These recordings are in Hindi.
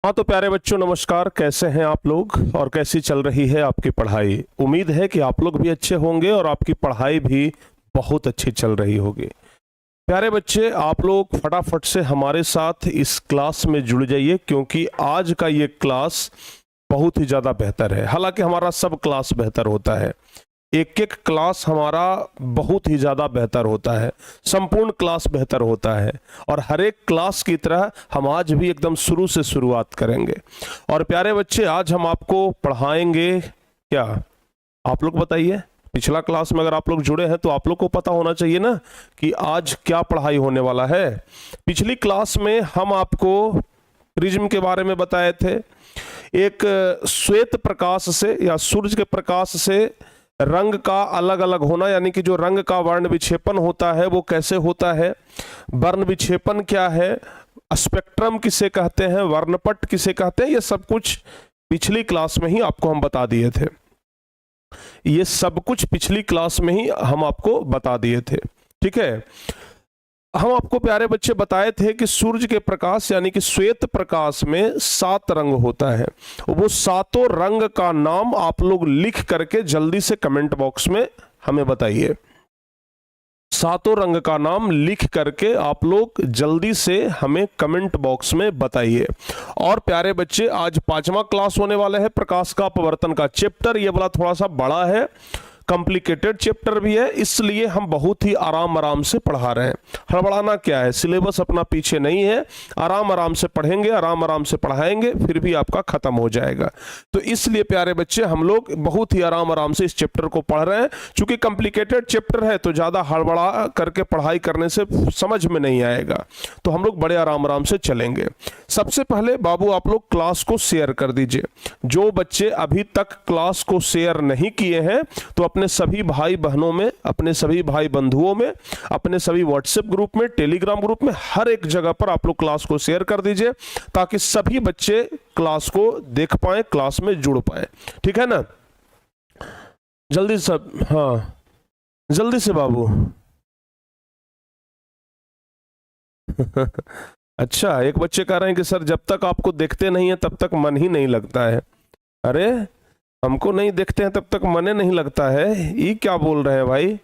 हाँ तो प्यारे बच्चों नमस्कार, कैसे हैं आप लोग और कैसी चल रही है आपकी पढ़ाई। उम्मीद है कि आप लोग भी अच्छे होंगे और आपकी पढ़ाई भी बहुत अच्छी चल रही होगी। प्यारे बच्चे, आप लोग फटाफट से हमारे साथ इस क्लास में जुड़ जाइए, क्योंकि आज का ये क्लास बहुत ही ज़्यादा बेहतर है। हालांकि हमारा सब क्लास बेहतर होता है, एक एक क्लास हमारा बहुत ही ज़्यादा बेहतर होता है, संपूर्ण क्लास बेहतर होता है। और हर एक क्लास की तरह हम आज भी एकदम शुरू से शुरुआत करेंगे। और प्यारे बच्चे, आज हम आपको पढ़ाएंगे क्या, आप लोग बताइए। पिछला क्लास में अगर आप लोग जुड़े हैं तो आप लोग को पता होना चाहिए ना कि आज क्या पढ़ाई होने वाला है। पिछली क्लास में हम आपको प्रिज्म के बारे में बताए थे। एक श्वेत प्रकाश से या सूरज के प्रकाश से रंग का अलग अलग होना, यानी कि जो रंग का वर्ण विक्षेपण होता है वो कैसे होता है, वर्ण विक्षेपण क्या है, स्पेक्ट्रम किसे कहते हैं, वर्णपट किसे कहते हैं, ये सब कुछ पिछली क्लास में ही आपको हम बता दिए थे। ये सब कुछ पिछली क्लास में ही हम आपको बता दिए थे। ठीक है, हम आपको प्यारे बच्चे बताए थे कि सूरज के प्रकाश यानी कि श्वेत प्रकाश में 7 रंग होता है। वो सातों रंग का नाम आप लोग लिख करके जल्दी से कमेंट बॉक्स में हमें बताइए। सातों रंग का नाम लिख करके आप लोग जल्दी से हमें कमेंट बॉक्स में बताइए। और प्यारे बच्चे, आज 5वां क्लास होने वाला है प्रकाश का अपवर्तन का चैप्टर। ये वाला थोड़ा सा बड़ा है, कॉम्प्लिकेटेड चैप्टर भी है, इसलिए हम बहुत ही आराम से पढ़ा रहे हैं। हड़बड़ाना क्या है, सिलेबस अपना पीछे नहीं है, आराम से पढ़ेंगे, आराम से पढ़ाएंगे, फिर भी आपका खत्म हो जाएगा। तो इसलिए प्यारे बच्चे, हम लोग बहुत ही आराम से इस चैप्टर को पढ़ रहे हैं। चूंकि कॉम्प्लिकेटेड चैप्टर है तो ज्यादा हड़बड़ा करके पढ़ाई करने से समझ में नहीं आएगा, तो हम लोग बड़े आराम से चलेंगे। सबसे पहले बाबू आप लोग क्लास को शेयर कर दीजिए। जो बच्चे अभी तक क्लास को शेयर नहीं किए हैं तो अपने सभी भाई बहनों में, अपने सभी भाई बंधुओं में, अपने सभी व्हाट्सएप ग्रुप में, टेलीग्राम ग्रुप में, हर एक जगह पर आप लोग क्लास को शेयर कर दीजिए, ताकि सभी बच्चे क्लास को देख पाए, क्लास में जुड़ पाए। ठीक है ना, जल्दी सब, हाँ जल्दी से बाबू। अच्छा, एक बच्चे कह रहे हैं कि सर जब तक आपको देखते नहीं है तब तक मन ही नहीं लगता है। अरे हमको नहीं देखते हैं तब तक मन नहीं लगता है, ये क्या बोल रहे हैं भाई।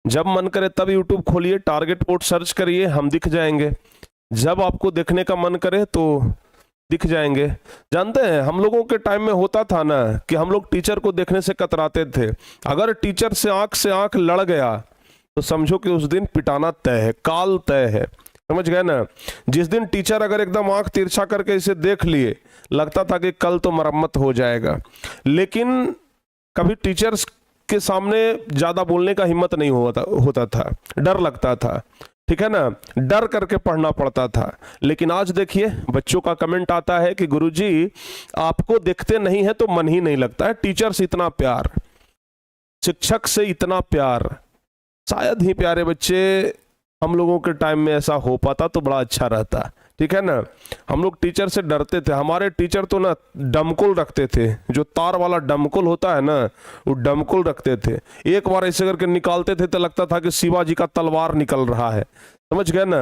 जब मन करे तब YouTube खोलिए, टारगेट पोर्ट सर्च करिए, हम दिख जाएंगे। जब आपको देखने का मन करे तो दिख जाएंगे। जानते हैं हम लोगों के टाइम में होता था ना कि हम लोग टीचर को देखने से कतराते थे। अगर टीचर से आंख लड़ गया तो समझो कि उस दिन पिटाना तय है, काल तय है। समझ गए ना। जिस दिन टीचर अगर एकदम आंख तिरछा करके इसे देख लिए, लगता था कि कल तो मरम्मत हो जाएगा। लेकिन कभी टीचर्स के सामने ज्यादा बोलने का हिम्मत नहीं होता था, डर लगता था। ठीक है ना, डर करके पढ़ना पड़ता था। लेकिन आज देखिए, बच्चों का कमेंट आता है कि गुरुजी आपको देखते नहीं है तो मन ही नहीं लगता है। टीचर से इतना प्यार, शिक्षक से इतना प्यार, शायद ही प्यारे बच्चे हम लोगों के टाइम में ऐसा हो पाता तो बड़ा अच्छा रहता। ठीक है ना, हम लोग टीचर से डरते थे। हमारे टीचर तो ना डमकुल रखते थे, जो तार वाला डमकुल होता है ना, वो डमकुल रखते थे। एक बार ऐसे करके निकालते थे तो लगता था कि शिवाजी का तलवार निकल रहा है। समझ गए ना,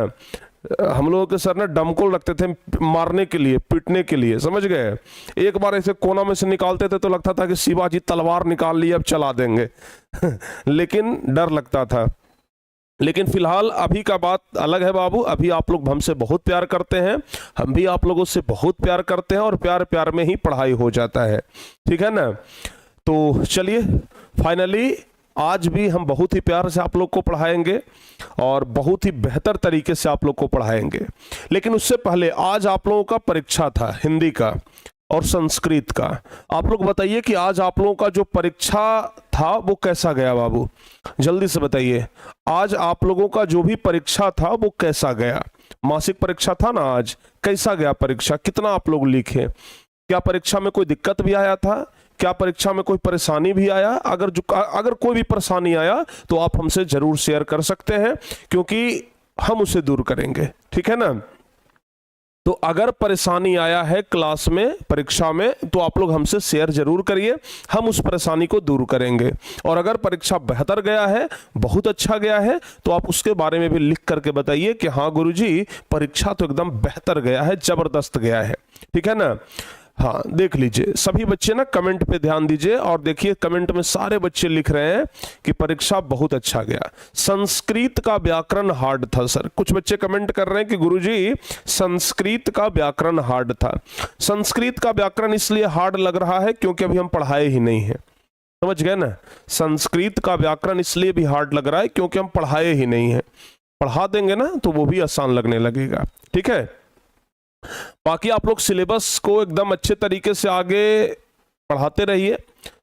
हम लोगों के सर ना डमकुल रखते थे मारने के लिए, पीटने के लिए। समझ गए, एक बार ऐसे कोना में से निकालते थे तो लगता था कि शिवाजी तलवार निकाल लिए, अब चला देंगे। लेकिन डर लगता था। लेकिन फिलहाल अभी का बात अलग है बाबू। अभी आप लोग हमसे बहुत प्यार करते हैं, हम भी आप लोगों से बहुत प्यार करते हैं, और प्यार प्यार में ही पढ़ाई हो जाता है। ठीक है ना, तो चलिए फाइनली आज भी हम बहुत ही प्यार से आप लोग को पढ़ाएंगे और बहुत ही बेहतर तरीके से आप लोग को पढ़ाएंगे। लेकिन उससे पहले आज आप लोगों का परीक्षा था हिंदी का और संस्कृत का। आप लोग बताइए कि आज आप लोगों का जो परीक्षा था वो कैसा गया बाबू, जल्दी से बताइए। आज आप लोगों का जो भी परीक्षा था वो कैसा गया। मासिक परीक्षा था ना, आज कैसा गया परीक्षा, कितना आप लोग लिखे, क्या परीक्षा में कोई दिक्कत भी आया था, क्या परीक्षा में कोई परेशानी भी आया। अगर कोई भी परेशानी आया तो आप हमसे जरूर शेयर कर सकते हैं, क्योंकि हम उसे दूर करेंगे। ठीक है ना, तो अगर परेशानी आया है क्लास में, परीक्षा में, तो आप लोग हमसे शेयर जरूर करिए, हम उस परेशानी को दूर करेंगे। और अगर परीक्षा बेहतर गया है, बहुत अच्छा गया है, तो आप उसके बारे में भी लिख करके बताइए कि हाँ गुरुजी परीक्षा तो एकदम बेहतर गया है, जबरदस्त गया है। ठीक है ना? हाँ, देख लीजिए सभी बच्चे ना कमेंट पे ध्यान दीजिए और देखिए कमेंट में सारे बच्चे लिख रहे हैं कि परीक्षा बहुत अच्छा गया। संस्कृत का व्याकरण हार्ड था सर। कुछ बच्चे कमेंट कर रहे हैं कि गुरुजी संस्कृत का व्याकरण हार्ड था। संस्कृत का व्याकरण इसलिए हार्ड लग रहा है क्योंकि अभी हम पढ़ाए ही नहीं है, समझ गए ना? संस्कृत का व्याकरण इसलिए भी हार्ड लग रहा है क्योंकि हम पढ़ाए ही नहीं है। पढ़ा देंगे ना तो वो भी आसान लगने लगेगा। ठीक है, बाकी आप लोग सिलेबस को एकदम अच्छे तरीके से आगे पढ़ाते रहिए।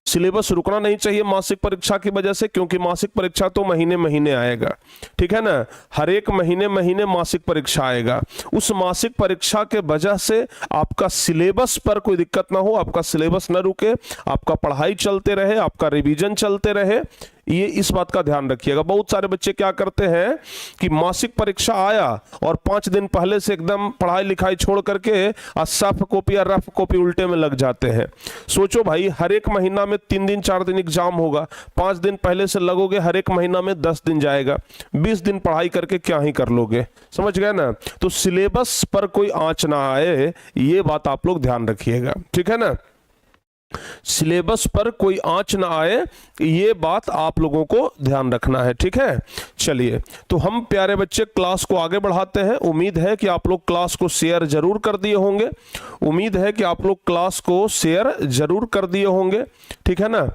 सिलेबस रुकना नहीं चाहिए मासिक परीक्षा की वजह से, क्योंकि मासिक परीक्षा तो महीने महीने आएगा। ठीक है ना? हर एक महीने महीने मासिक परीक्षा आएगा। उस मासिक परीक्षा के वजह से आपका सिलेबस पर कोई दिक्कत ना हो, आपका सिलेबस ना रुके, आपका पढ़ाई चलते रहे, आपका रिवीजन चलते रहे। ये इस बात का ध्यान रखिएगा। बहुत सारे बच्चे क्या करते हैं कि मासिक परीक्षा आया और 5 दिन पहले से एकदम पढ़ाई लिखाई छोड़ करके सॉफ्ट कॉपी या रफ कॉपी उल्टे में लग जाते हैं। सोचो भाई, हर एक महीना में 3 दिन 4 दिन एग्जाम होगा, 5 दिन पहले से लगोगे, हर एक महीना में 10 दिन जाएगा, 20 दिन पढ़ाई करके क्या ही कर लोगे? समझ गए ना? तो सिलेबस पर कोई आंच ना आए, ये बात आप लोग ध्यान रखिएगा। ठीक है ना? सिलेबस पर कोई आंच ना आए, ये बात आप लोगों को ध्यान रखना है। ठीक है, चलिए तो हम प्यारे बच्चे क्लास को आगे बढ़ाते हैं। उम्मीद है कि आप लोग क्लास को शेयर जरूर कर दिए होंगे। उम्मीद है कि आप लोग क्लास को शेयर जरूर कर दिए होंगे। ठीक है ना?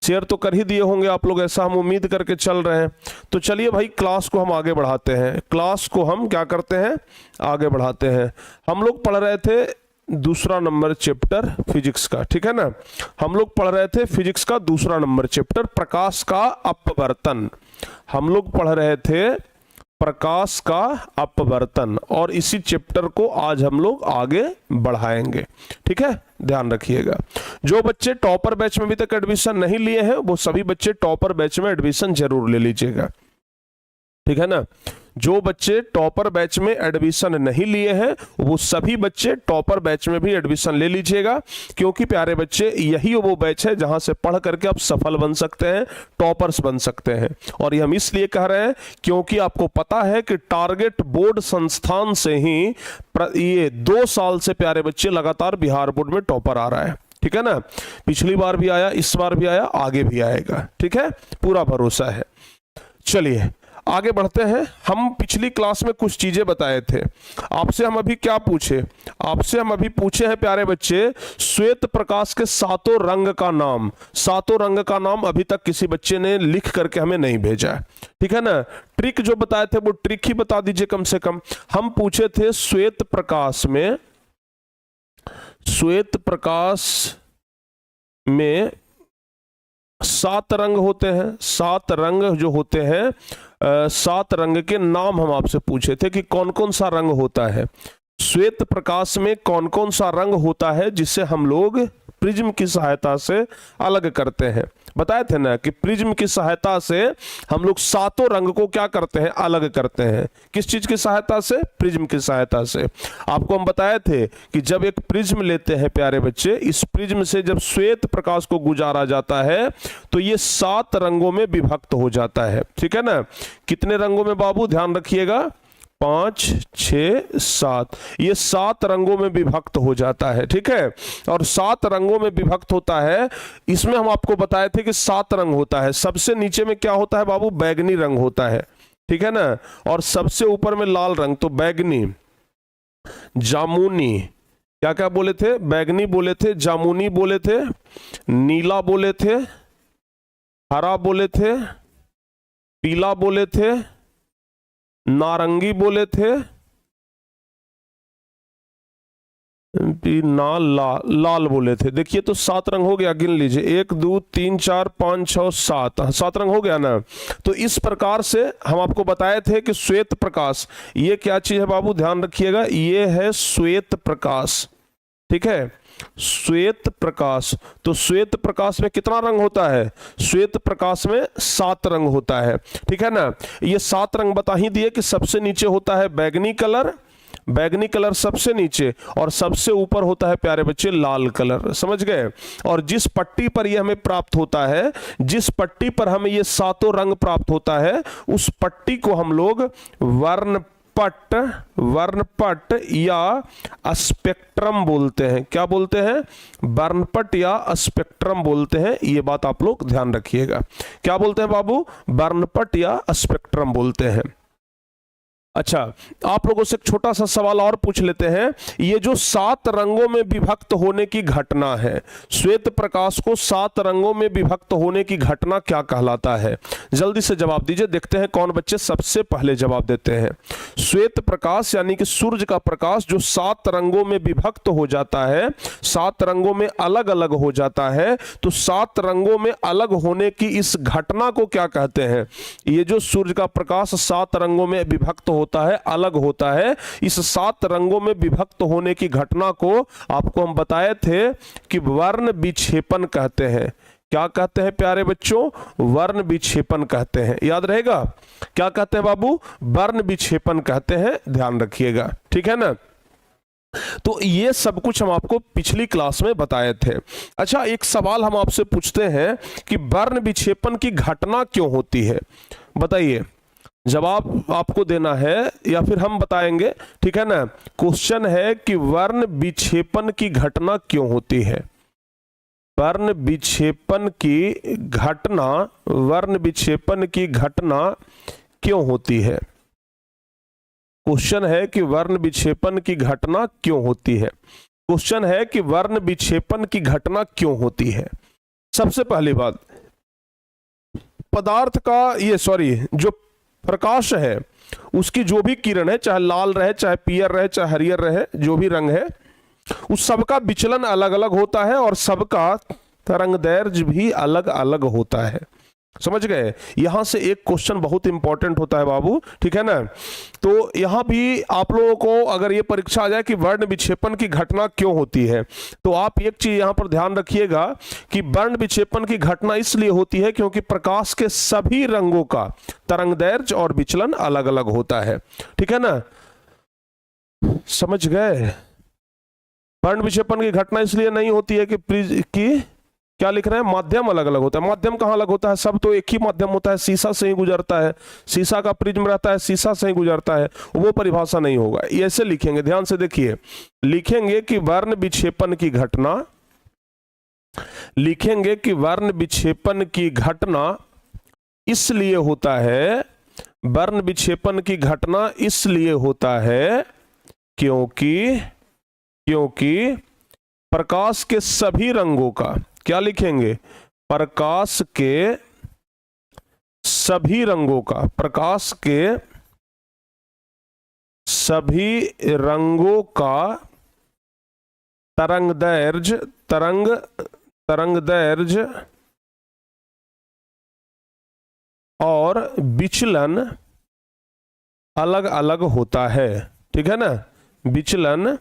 शेयर तो कर ही दिए होंगे आप लोग, ऐसा हम उम्मीद करके चल रहे हैं। तो चलिए भाई, क्लास को हम आगे बढ़ाते हैं। क्लास को हम क्या करते हैं? आगे बढ़ाते हैं। हम लोग पढ़ रहे थे दूसरा नंबर चैप्टर फिजिक्स का। ठीक है ना? हम लोग पढ़ रहे थे फिजिक्स का दूसरा नंबर चैप्टर प्रकाश का अपवर्तन। हम लोग पढ़ रहे थे प्रकाश का अपवर्तन, और इसी चैप्टर को आज हम लोग आगे बढ़ाएंगे। ठीक है, ध्यान रखिएगा। जो बच्चे टॉपर बैच में अभी तक एडमिशन नहीं लिए हैं, वो सभी बच्चे टॉपर बैच में एडमिशन जरूर ले लीजिएगा। ठीक है ना? जो बच्चे टॉपर बैच में एडमिशन नहीं लिए हैं, वो सभी बच्चे टॉपर बैच में भी एडमिशन ले लीजिएगा, क्योंकि प्यारे बच्चे यही वो बैच है जहां से पढ़ करके आप सफल बन सकते हैं, टॉपर्स बन सकते हैं। और ये हम इसलिए कह रहे हैं क्योंकि आपको पता है कि टारगेट बोर्ड संस्थान से ही ये 2 साल से प्यारे बच्चे लगातार बिहार बोर्ड में टॉपर आ रहा है। ठीक है ना? पिछली बार भी आया, इस बार भी आया, आगे भी आएगा। ठीक है, पूरा भरोसा है। चलिए आगे बढ़ते हैं। हम पिछली क्लास में कुछ चीजें बताए थे। आपसे हम अभी क्या पूछे? आपसे हम अभी पूछे हैं प्यारे बच्चे, श्वेत प्रकाश के 7 रंग का नाम। 7 रंग का नाम अभी तक किसी बच्चे ने लिख करके हमें नहीं भेजा है। ठीक है ना? ट्रिक जो बताए थे वो ट्रिक ही बता दीजिए कम से कम। हम पूछे थे श्वेत प्रकाश में 7 रंग होते हैं। 7 रंग जो होते हैं, 7 रंग के नाम हम आपसे पूछे थे कि कौन कौन सा रंग होता है श्वेत प्रकाश में, कौन कौन सा रंग होता है जिसे हम लोग प्रिज्म की सहायता से अलग करते हैं। बताए थे ना कि प्रिज्म की सहायता से हम लोग 7 रंग को क्या करते हैं? अलग करते हैं। किस चीज की सहायता से? प्रिज्म की सहायता से। आपको हम बताए थे कि जब एक प्रिज्म लेते हैं प्यारे बच्चे, इस प्रिज्म से जब श्वेत प्रकाश को गुजारा जाता है तो ये 7 रंगों में विभक्त हो जाता है। ठीक है ना? कितने रंगों में बाबू? ध्यान रखिएगा, 5, 6, 7, ये 7 रंगों में विभक्त हो जाता है। ठीक है? और 7 रंगों में विभक्त होता है। इसमें हम आपको बताए थे कि 7 रंग होता है। सबसे नीचे में क्या होता है बाबू? बैगनी रंग होता है। ठीक है ना? और सबसे ऊपर में लाल रंग। तो बैगनी, जामुनी, क्या क्या बोले थे? बैगनी बोले थे, जामुनी बोले थे, नीला बोले थे, हरा बोले थे, पीला बोले थे, नारंगी बोले थे, लाल बोले थे। देखिए तो 7 रंग हो गया। गिन लीजिए, 1, 2, 3, 4, 5, 6, 7, 7 रंग हो गया ना? तो इस प्रकार से हम आपको बताए थे कि श्वेत प्रकाश, ये क्या चीज है बाबू? ध्यान रखिएगा, ये है श्वेत प्रकाश। ठीक है? श्वेत प्रकाश। तो श्वेत प्रकाश में कितना रंग होता है? श्वेत प्रकाश में 7 रंग होता है। ठीक है ना? ये 7 रंग बता ही दिए कि सबसे नीचे होता है बैगनी कलर, बैगनी कलर सबसे नीचे और सबसे ऊपर होता है प्यारे बच्चे लाल कलर, समझ गए। और जिस पट्टी पर यह हमें प्राप्त होता है, जिस पट्टी पर हमें ये सातों रंग प्राप्त होता है, उस पट्टी को हम लोग वर्णपट या स्पेक्ट्रम बोलते हैं। क्या बोलते हैं? वर्णपट या स्पेक्ट्रम बोलते हैं। ये बात आप लोग ध्यान रखिएगा। क्या बोलते हैं बाबू? वर्णपट या स्पेक्ट्रम बोलते हैं। अच्छा, आप लोगों से एक छोटा सा सवाल और पूछ लेते हैं। ये जो 7 रंगों में विभक्त होने की घटना है, श्वेत प्रकाश को 7 रंगों में विभक्त होने की घटना क्या कहलाता है? जल्दी से जवाब दीजिए, देखते हैं कौन बच्चे सबसे पहले जवाब देते हैं। श्वेत प्रकाश यानी कि सूर्य का प्रकाश जो 7 रंगों में विभक्त हो जाता है, 7 रंगों में अलग अलग हो जाता है, तो 7 रंगों में अलग होने की इस घटना को क्या कहते हैं? ये जो सूर्य का प्रकाश 7 रंगों में विभक्त होता है, अलग होता है, इस 7 रंगों में विभक्त होने की घटना को आपको हम बताए थे कि वर्ण विक्षेपण कहते हैं। क्या कहते हैं प्यारे बच्चों? वर्ण विक्षेपण कहते हैं। याद रहेगा? क्या कहते हैं बाबू? वर्ण विक्षेपण कहते हैं, ध्यान रखिएगा, ठीक है ना। तो ये सब कुछ हम आपको पिछली क्लास में बताए थे। अच्छा, एक सवाल हम आपसे पूछते हैं कि वर्ण विक्षेपण की घटना क्यों होती है? बताइए, जवाब आपको देना है या फिर हम बताएंगे, ठीक है ना। क्वेश्चन है कि वर्ण विक्षेपण की घटना क्यों होती है? वर्ण विक्षेपण की घटना, वर्ण विक्षेपण की घटना क्यों होती है? क्वेश्चन है कि वर्ण विक्षेपण की घटना क्यों होती है? क्वेश्चन है कि वर्ण विक्षेपण की घटना क्यों होती है? सबसे पहली बात, पदार्थ का जो प्रकाश है, उसकी जो भी किरण है, चाहे लाल रहे, चाहे पीयर रहे, चाहे हरियर रहे, जो भी रंग है, उस सबका विचलन अलग अलग होता है और सबका तरंगदैर्घ्य भी अलग अलग होता है। समझ गए? यहां से एक क्वेश्चन बहुत इंपॉर्टेंट होता है बाबू, ठीक है ना। तो यहां भी आप लोगों को अगर ये परीक्षा आ जाए कि वर्ण विक्षेपण की घटना क्यों होती है, तो आप एक चीज यहां पर ध्यान रखिएगा कि वर्ण विक्षेपण की घटना इसलिए होती है क्योंकि प्रकाश के सभी रंगों का तरंगदैर्घ्य और विचलन अलग अलग होता है, ठीक है ना। समझ गए? वर्ण विक्षेपण की घटना इसलिए नहीं होती है कि क्या लिख रहे हैं? माध्यम अलग अलग होता है। माध्यम कहाँ अलग होता है? सब तो एक ही माध्यम होता है, शीशा से ही गुजरता है, शीशा का प्रिज्म रहता है, शीशा से ही गुजरता है, वो परिभाषा नहीं होगा। ऐसे लिखेंगे, ध्यान से देखिए, लिखेंगे कि वर्ण विक्षेपण की घटना, लिखेंगे कि वर्ण विक्षेपण की घटना इसलिए होता है, वर्ण विक्षेपण की घटना इसलिए होता है क्योंकि प्रकाश के सभी रंगों का, क्या लिखेंगे? प्रकाश के सभी रंगों का, प्रकाश के सभी रंगों का तरंगदैर्घ्य और विचलन अलग अलग होता है, ठीक है ना। विचलन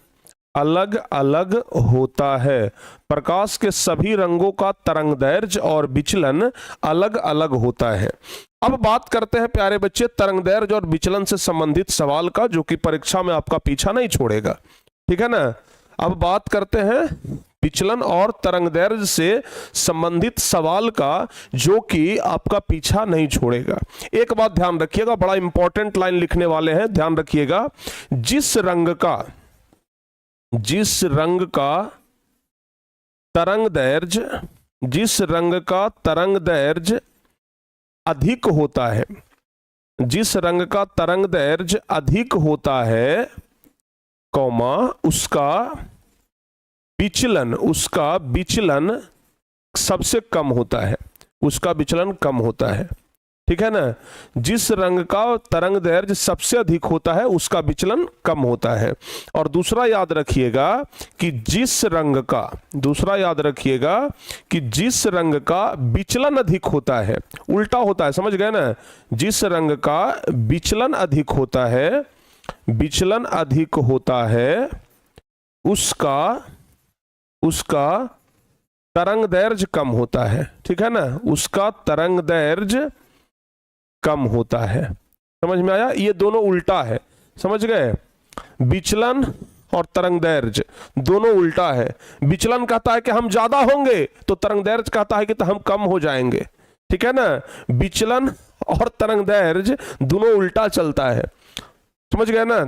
अलग अलग होता है। प्रकाश के सभी रंगों का तरंगदैर्घ्य और विचलन अलग अलग होता है। अब बात करते हैं प्यारे बच्चे तरंगदैर्घ्य और विचलन से संबंधित सवाल का, जो कि परीक्षा में आपका पीछा नहीं छोड़ेगा, ठीक है ना। अब बात करते हैं विचलन और तरंगदैर्घ्य से संबंधित सवाल का, जो कि आपका पीछा नहीं छोड़ेगा। एक बात ध्यान रखिएगा, बड़ा इंपॉर्टेंट लाइन लिखने वाले हैं, ध्यान रखिएगा। जिस रंग का तरंगदैर्घ्य अधिक होता है, जिस रंग का तरंगदैर्घ्य अधिक होता है, कौमा, उसका विचलन सबसे कम होता है, उसका विचलन कम होता है, ठीक है ना। जिस रंग का तरंगदैर्घ्य सबसे अधिक होता है, उसका विचलन कम होता है। और दूसरा याद रखिएगा कि जिस रंग का विचलन अधिक होता है, उल्टा होता है, समझ गए ना। जिस रंग का विचलन अधिक होता है, उसका तरंगदैर्घ्य कम होता है, ठीक है ना। उसका तरंगदैर्घ्य कम होता है। समझ में आया? ये दोनों उल्टा है, समझ गए। विचलन और तरंग दैर्घ्य दोनों उल्टा है। विचलन कहता है कि हम ज्यादा होंगे, तो तरंग दैर्घ्य कहता है कि तो हम कम हो जाएंगे। ठीक है ना, विचलन और तरंग दैर्घ्य दोनों उल्टा चलता है, समझ गए ना।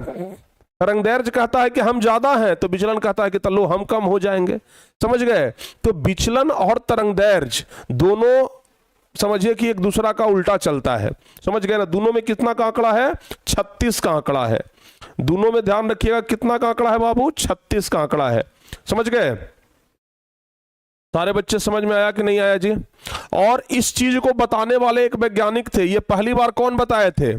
तरंग दैर्घ्य कहता है कि हम ज्यादा हैं, तो विचलन कहता है कि तलो हम कम हो जाएंगे, समझ गए। तो विचलन और तरंग दैर्घ्य दोनों समझिए कि एक दूसरा का उल्टा चलता है, समझ गए ना। दोनों में कितना का आंकड़ा है? 36 का आंकड़ा है। दोनों में ध्यान रखिएगा कितना का आंकड़ा है बाबू? 36 का आंकड़ा है, समझ गए। सारे बच्चे समझ में आया कि नहीं आया जी? और इस चीज को बताने वाले एक वैज्ञानिक थे, ये पहली बार कौन बताए थे?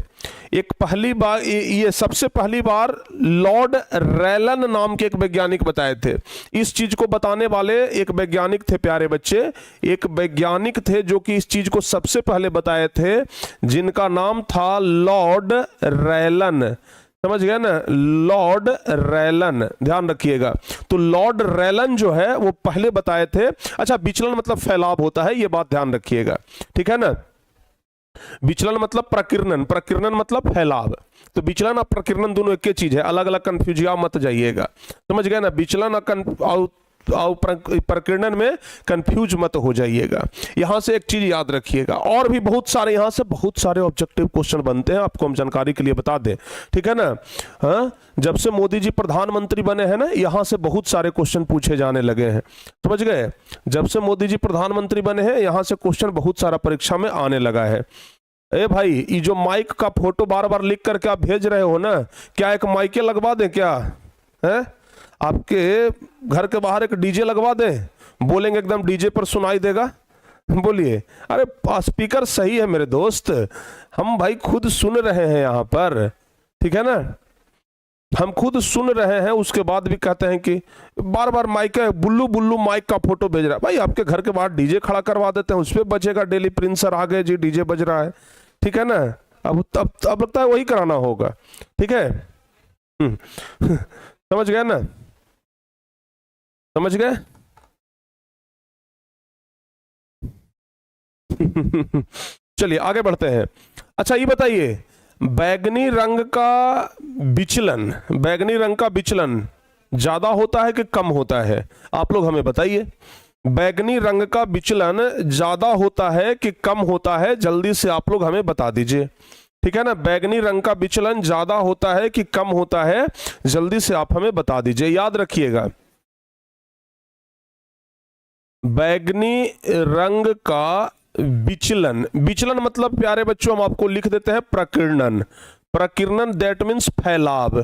एक पहली बार ये सबसे पहली बार लॉर्ड रैलन नाम के एक वैज्ञानिक बताए थे। इस चीज को बताने वाले एक वैज्ञानिक थे प्यारे बच्चे, एक वैज्ञानिक थे जो कि इस चीज को सबसे पहले बताए थे, जिनका नाम था लॉर्ड रैलन, समझ गए ना, लॉर्ड रैलन, ध्यान रखिएगा। तो लॉर्ड रैलन जो है वो पहले बताए थे। अच्छा, विचलन मतलब फैलाव होता है, ये बात ध्यान रखिएगा, ठीक है ना। विचलन मतलब प्रकीर्णन, प्रकीर्णन मतलब फैलाव। तो विचलन और प्रकीर्णन दोनों एक ही चीज है, अलग अलग कंफ्यूज मत जाइएगा, समझ गए ना। विचलन और प्रकीर्णन में कंफ्यूज मत हो जाइएगा। यहां से एक चीज याद रखिएगा, और भी बहुत सारे यहां से बहुत सारे ऑब्जेक्टिव क्वेश्चन बनते हैं, आपको हम जानकारी के लिए बता दें, ठीक है ना। हाँ, जब से मोदी जी प्रधानमंत्री बने हैं ना, यहां से बहुत सारे क्वेश्चन पूछे जाने लगे हैं, समझ गए। जब से मोदी जी प्रधानमंत्री बने हैं, यहां से क्वेश्चन बहुत सारा परीक्षा में आने लगा है। ए भाई, ये जो माइक का फोटो बार बार लिख करके आप भेज रहे हो ना, क्या एक माइके लगवा दें क्या? है आपके घर के बाहर एक डीजे लगवा दें, बोलेंगे एकदम डीजे पर सुनाई देगा, बोलिए। अरे स्पीकर सही है मेरे दोस्त, हम भाई खुद सुन रहे हैं यहाँ पर, ठीक है ना, हम खुद सुन रहे हैं, उसके बाद भी कहते हैं कि बार बार माइक बुल्लू बुल्लू माइक का फोटो भेज रहा है। भाई आपके घर के बाहर डीजे खड़ा करवा देते हैं, उस पर बजेगा डेली। प्रिंस सर आ गए जी, डीजे बज रहा है, ठीक है ना। अब लगता है वही कराना होगा, ठीक है। समझ गए ना, समझ गए। चलिए आगे बढ़ते हैं। अच्छा ये बताइए, बैगनी रंग का विचलन, बैगनी रंग का विचलन ज्यादा होता है कि कम होता है? आप लोग हमें बताइए, बैगनी रंग का विचलन ज्यादा होता है कि कम होता है? जल्दी से आप लोग हमें बता दीजिए, ठीक है ना। बैगनी रंग का विचलन ज्यादा होता है कि कम होता है? जल्दी से आप हमें बता दीजिए। याद रखिएगा, बैगनी रंग का विचलन, विचलन मतलब प्यारे बच्चों हम आपको लिख देते हैं प्रकीर्णन। प्रकीर्णन दैट मीन्स फैलाव।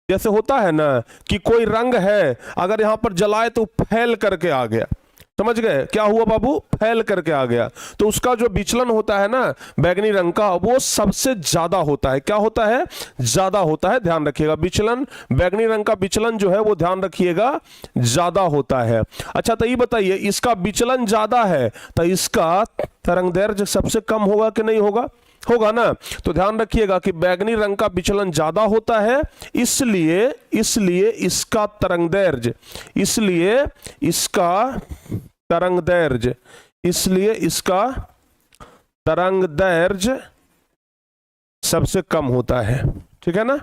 जैसे होता है ना कि कोई रंग है, अगर यहां पर जलाए तो फैल करके आ गया, समझ गए। क्या हुआ बाबू? फैल करके आ गया। तो उसका जो विचलन होता है ना बैगनी रंग का, वो सबसे ज्यादा होता है। क्या होता है? ज्यादा होता है, ध्यान रखिएगा। विचलन, बैगनी रंग का विचलन जो है वो ध्यान रखिएगा ज्यादा होता है। अच्छा तो ये बताइए, इसका विचलन ज्यादा है तो इसका तरंगदैर्घ्य सबसे कम होगा कि नहीं होगा? होगा ना। तो ध्यान रखिएगा कि बैगनी रंग का विचलन ज्यादा होता है, इसलिए इसका तरंगदैर्घ्य, इसलिए इसका तरंगदैर्घ्य सबसे कम होता है, ठीक है ना,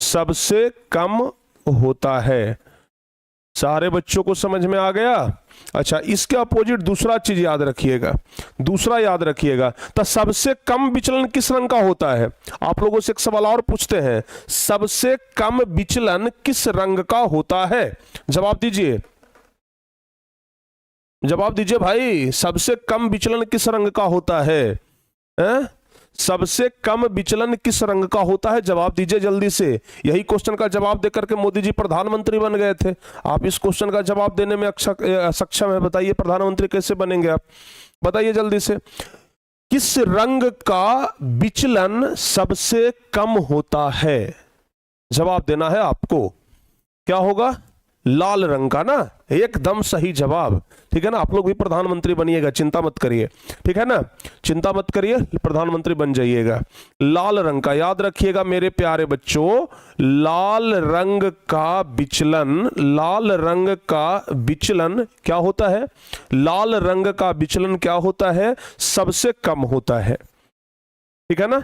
सबसे कम होता है। सारे बच्चों को समझ में आ गया? अच्छा, इसके अपोजिट दूसरा चीज याद रखिएगा, दूसरा याद रखिएगा। तो सबसे कम विचलन किस रंग का होता है? आप लोगों से एक सवाल और पूछते हैं, सबसे कम विचलन किस रंग का होता है? जवाब दीजिए, जवाब दीजिए भाई, सबसे कम विचलन किस रंग का होता है? सबसे कम विचलन किस रंग का होता है? जवाब दीजिए जल्दी से। यही क्वेश्चन का जवाब देकर के मोदी जी प्रधानमंत्री बन गए थे। आप इस क्वेश्चन का जवाब देने में सक्षम है? बताइए प्रधानमंत्री कैसे बनेंगे आप? बताइए जल्दी से। किस रंग का विचलन सबसे कम होता है? जवाब देना है आपको। क्या होगा? लाल रंग का ना, एकदम सही जवाब, ठीक है ना। आप लोग भी प्रधानमंत्री बनिएगा, चिंता मत करिए, ठीक है ना, चिंता मत करिए, प्रधानमंत्री बन जाइएगा। लाल रंग का याद रखिएगा मेरे प्यारे बच्चों, लाल रंग का विचलन, लाल रंग का विचलन क्या होता है? लाल रंग का विचलन क्या होता है? सबसे कम होता है, ठीक है ना,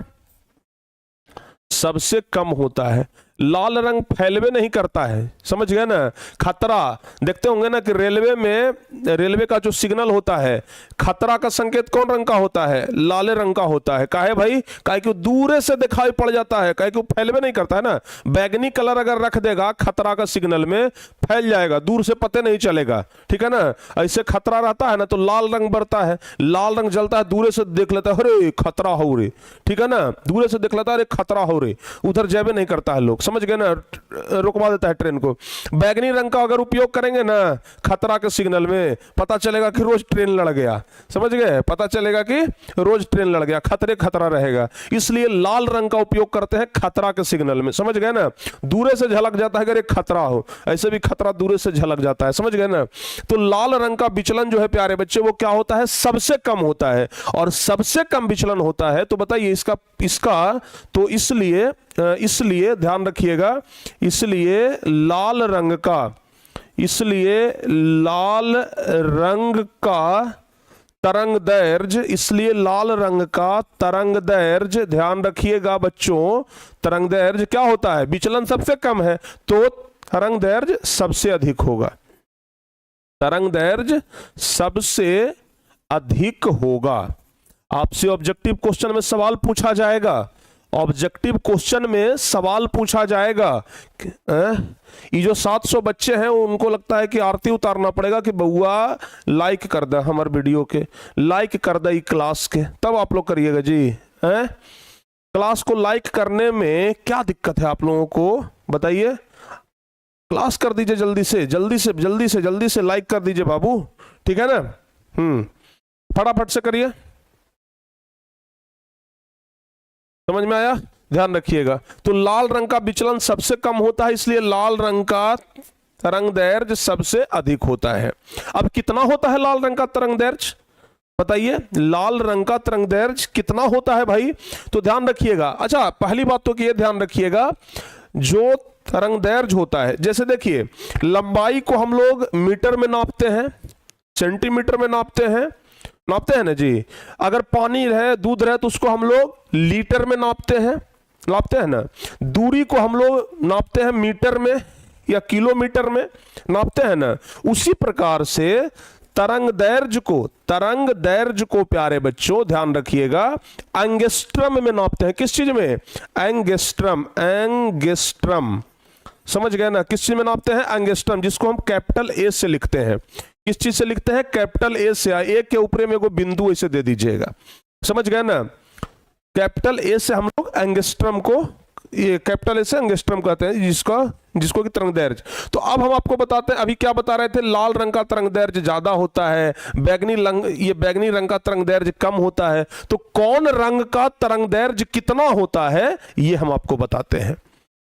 सबसे कम होता है। लाल रंग फैलवे नहीं करता है, समझ गए ना। खतरा देखते होंगे ना कि रेलवे में, रेलवे का जो सिग्नल होता है, खतरा का संकेत कौन रंग का होता है? लाल रंग का होता है। काहे भाई? काहे कि दूर से दिखाई पड़ जाता है, काहे कि वो फैलवे नहीं करता है ना। बैगनी कलर अगर रख देगा खतरा का सिग्नल में, फैल जाएगा, दूर से पता नहीं चलेगा, ठीक है ना। ऐसे खतरा रहता है ना तो लाल रंग बढ़ता है, लाल रंग जलता है, दूर से देख लेता है अरे खतरा हो रे, ठीक है ना, दूर से देख लेता है अरे खतरा हो रे, उधर जेबे नहीं करता है लोग, समझ गए ना, रुकवा देता है ट्रेन को। बैगनी रंग का अगर उपयोग करेंगे ना खतरा के सिग्नल में, पता चलेगा कि रोज ट्रेन लड़ गया, समझ गए, पता चलेगा कि रोज ट्रेन लड़ गया, खतरा रहेगा। इसलिए लाल रंग का उपयोग करते हैं खतरा के सिग्नल में, समझ गए ना। दूर से झलक जाता है अगर खतरा हो, ऐसे भी खतरा दूर से झलक जाता है, समझ गए ना। तो लाल रंग का विचलन जो है प्यारे बच्चे वो क्या होता है? सबसे कम होता है, और सबसे कम विचलन होता है तो बताइए इसका तो इसलिए ध्यान रखिएगा, इसलिए लाल रंग का तरंगदैर्घ्य, इसलिए लाल रंग का तरंगदैर्घ्य, ध्यान रखिएगा बच्चों, तरंगदैर्घ्य क्या होता है? विचलन सबसे कम है तो तरंगदैर्घ्य सबसे अधिक होगा, तरंगदैर्घ्य सबसे अधिक होगा। आपसे ऑब्जेक्टिव क्वेश्चन में सवाल पूछा जाएगा, ऑब्जेक्टिव क्वेश्चन में सवाल पूछा जाएगा। ये जो 700 बच्चे हैं उनको लगता है कि आरती उतारना पड़ेगा कि बउआ लाइक कर दे हमारे वीडियो के, लाइक कर दे क्लास के, तब आप लोग करिएगा जी। क्लास को लाइक करने में क्या दिक्कत है आप लोगों को बताइए? क्लास कर दीजिए जल्दी से लाइक कर दीजिए बाबू, ठीक है ना। फटाफट से करिए, समझ में आया? ध्यान रखिएगा। तो लाल रंग का विचलन सबसे कम होता है, इसलिए लाल रंग का तरंगदैर्घ्य सबसे अधिक होता है। अब कितना होता है लाल रंग का तरंगदैर्घ्य बताइए? लाल रंग का तरंगदैर्घ्य कितना होता है भाई? तो ध्यान रखिएगा। अच्छा, पहली बात तो ये ध्यान रखिएगा, जो तरंगदैर्घ्य होता है, जैसे देखिए लंबाई को हम लोग मीटर में नापते हैं, सेंटीमीटर में नापते हैं ना जी। अगर पानी रहे, दूध रहे तो उसको हम लोग लीटर में नापते हैं ना। दूरी को हम लोग नापते हैं मीटर में या किलोमीटर में नापते हैं ना। उसी प्रकार से तरंगदैर्घ्य को प्यारे बच्चों ध्यान रखिएगा, एंगस्ट्रम में नापते हैं। किस चीज में? एंगस्ट्रम, समझ गए ना? किस चीज में नापते हैं? एंगस्ट्रम, जिसको हम कैपिटल ए से लिखते हैं। किस चीज से लिखते हैं? कैपिटल ए से। ए के ऊपर में को बिंदु ऐसे दे दीजिएगा, समझ गए ना? कैपिटल ए से हम लोग एंगस्ट्रम को, ये कैपिटल ए से एंगस्ट्रम कहते हैं, जिसको कि तरंगदैर्घ्य। तो अब हम आपको बताते हैं, अभी क्या बता रहे थे? लाल रंग का तरंगदैर्घ्य ज्यादा होता है, बैगनी रंग का तरंगदैर्घ्य कम होता है। तो कौन रंग का तरंगदैर्घ्य कितना होता है ये हम आपको बताते हैं,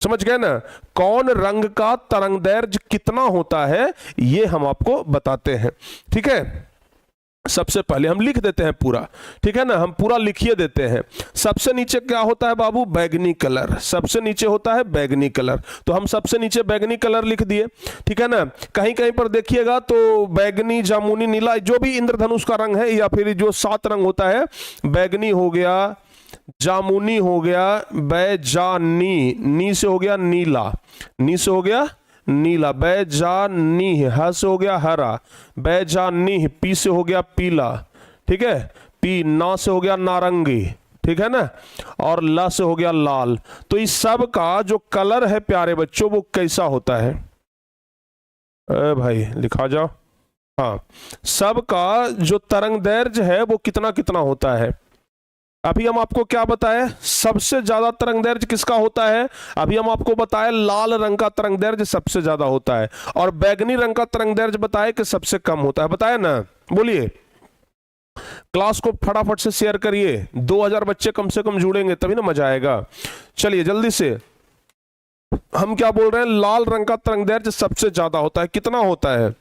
समझ गए ना? कौन रंग का तरंगदैर्घ्य कितना होता है ये हम आपको बताते हैं, ठीक है। सबसे पहले हम लिख देते हैं पूरा, ठीक है ना, हम पूरा लिखिए देते हैं। सबसे नीचे क्या होता है बाबू? बैगनी कलर, सबसे नीचे होता है बैगनी कलर। तो हम सबसे नीचे बैगनी कलर लिख दिए, ठीक है ना। कहीं कहीं पर देखिएगा तो बैगनी, जामुनी, नीला, जो भी इंद्रधनुष का रंग है, या फिर जो 7 रंग होता है, बैगनी हो गया, जामुनी हो गया, बैजानी, नी से हो गया नीला, नी से हो गया नीला, बैजानी, ह से हो गया हरा, बैजानी, पी से हो गया पीला, ठीक है, पी, ना से हो गया नारंगी, ठीक है ना, और ला से हो गया लाल। तो इस सब का जो कलर है प्यारे बच्चों वो कैसा होता है? भाई लिखा जाओ। हाँ, सब का जो तरंगदैर्घ्य है वो कितना कितना होता है? अभी हम आपको क्या बताएं? सबसे ज्यादा तरंगदैर्घ्य किसका होता है? अभी हम आपको बताएं लाल रंग का तरंगदैर्घ्य सबसे ज्यादा होता है, और बैगनी रंग का तरंगदैर्घ्य बताएं कि सबसे कम होता है। बताया ना? बोलिए, क्लास को फटाफट से शेयर करिए, 2000 बच्चे कम से कम जुड़ेंगे तभी ना मजा आएगा। चलिए जल्दी से, हम क्या बोल रहे हैं? लाल रंग का तरंगदैर्घ्य सबसे ज्यादा होता है। कितना होता है?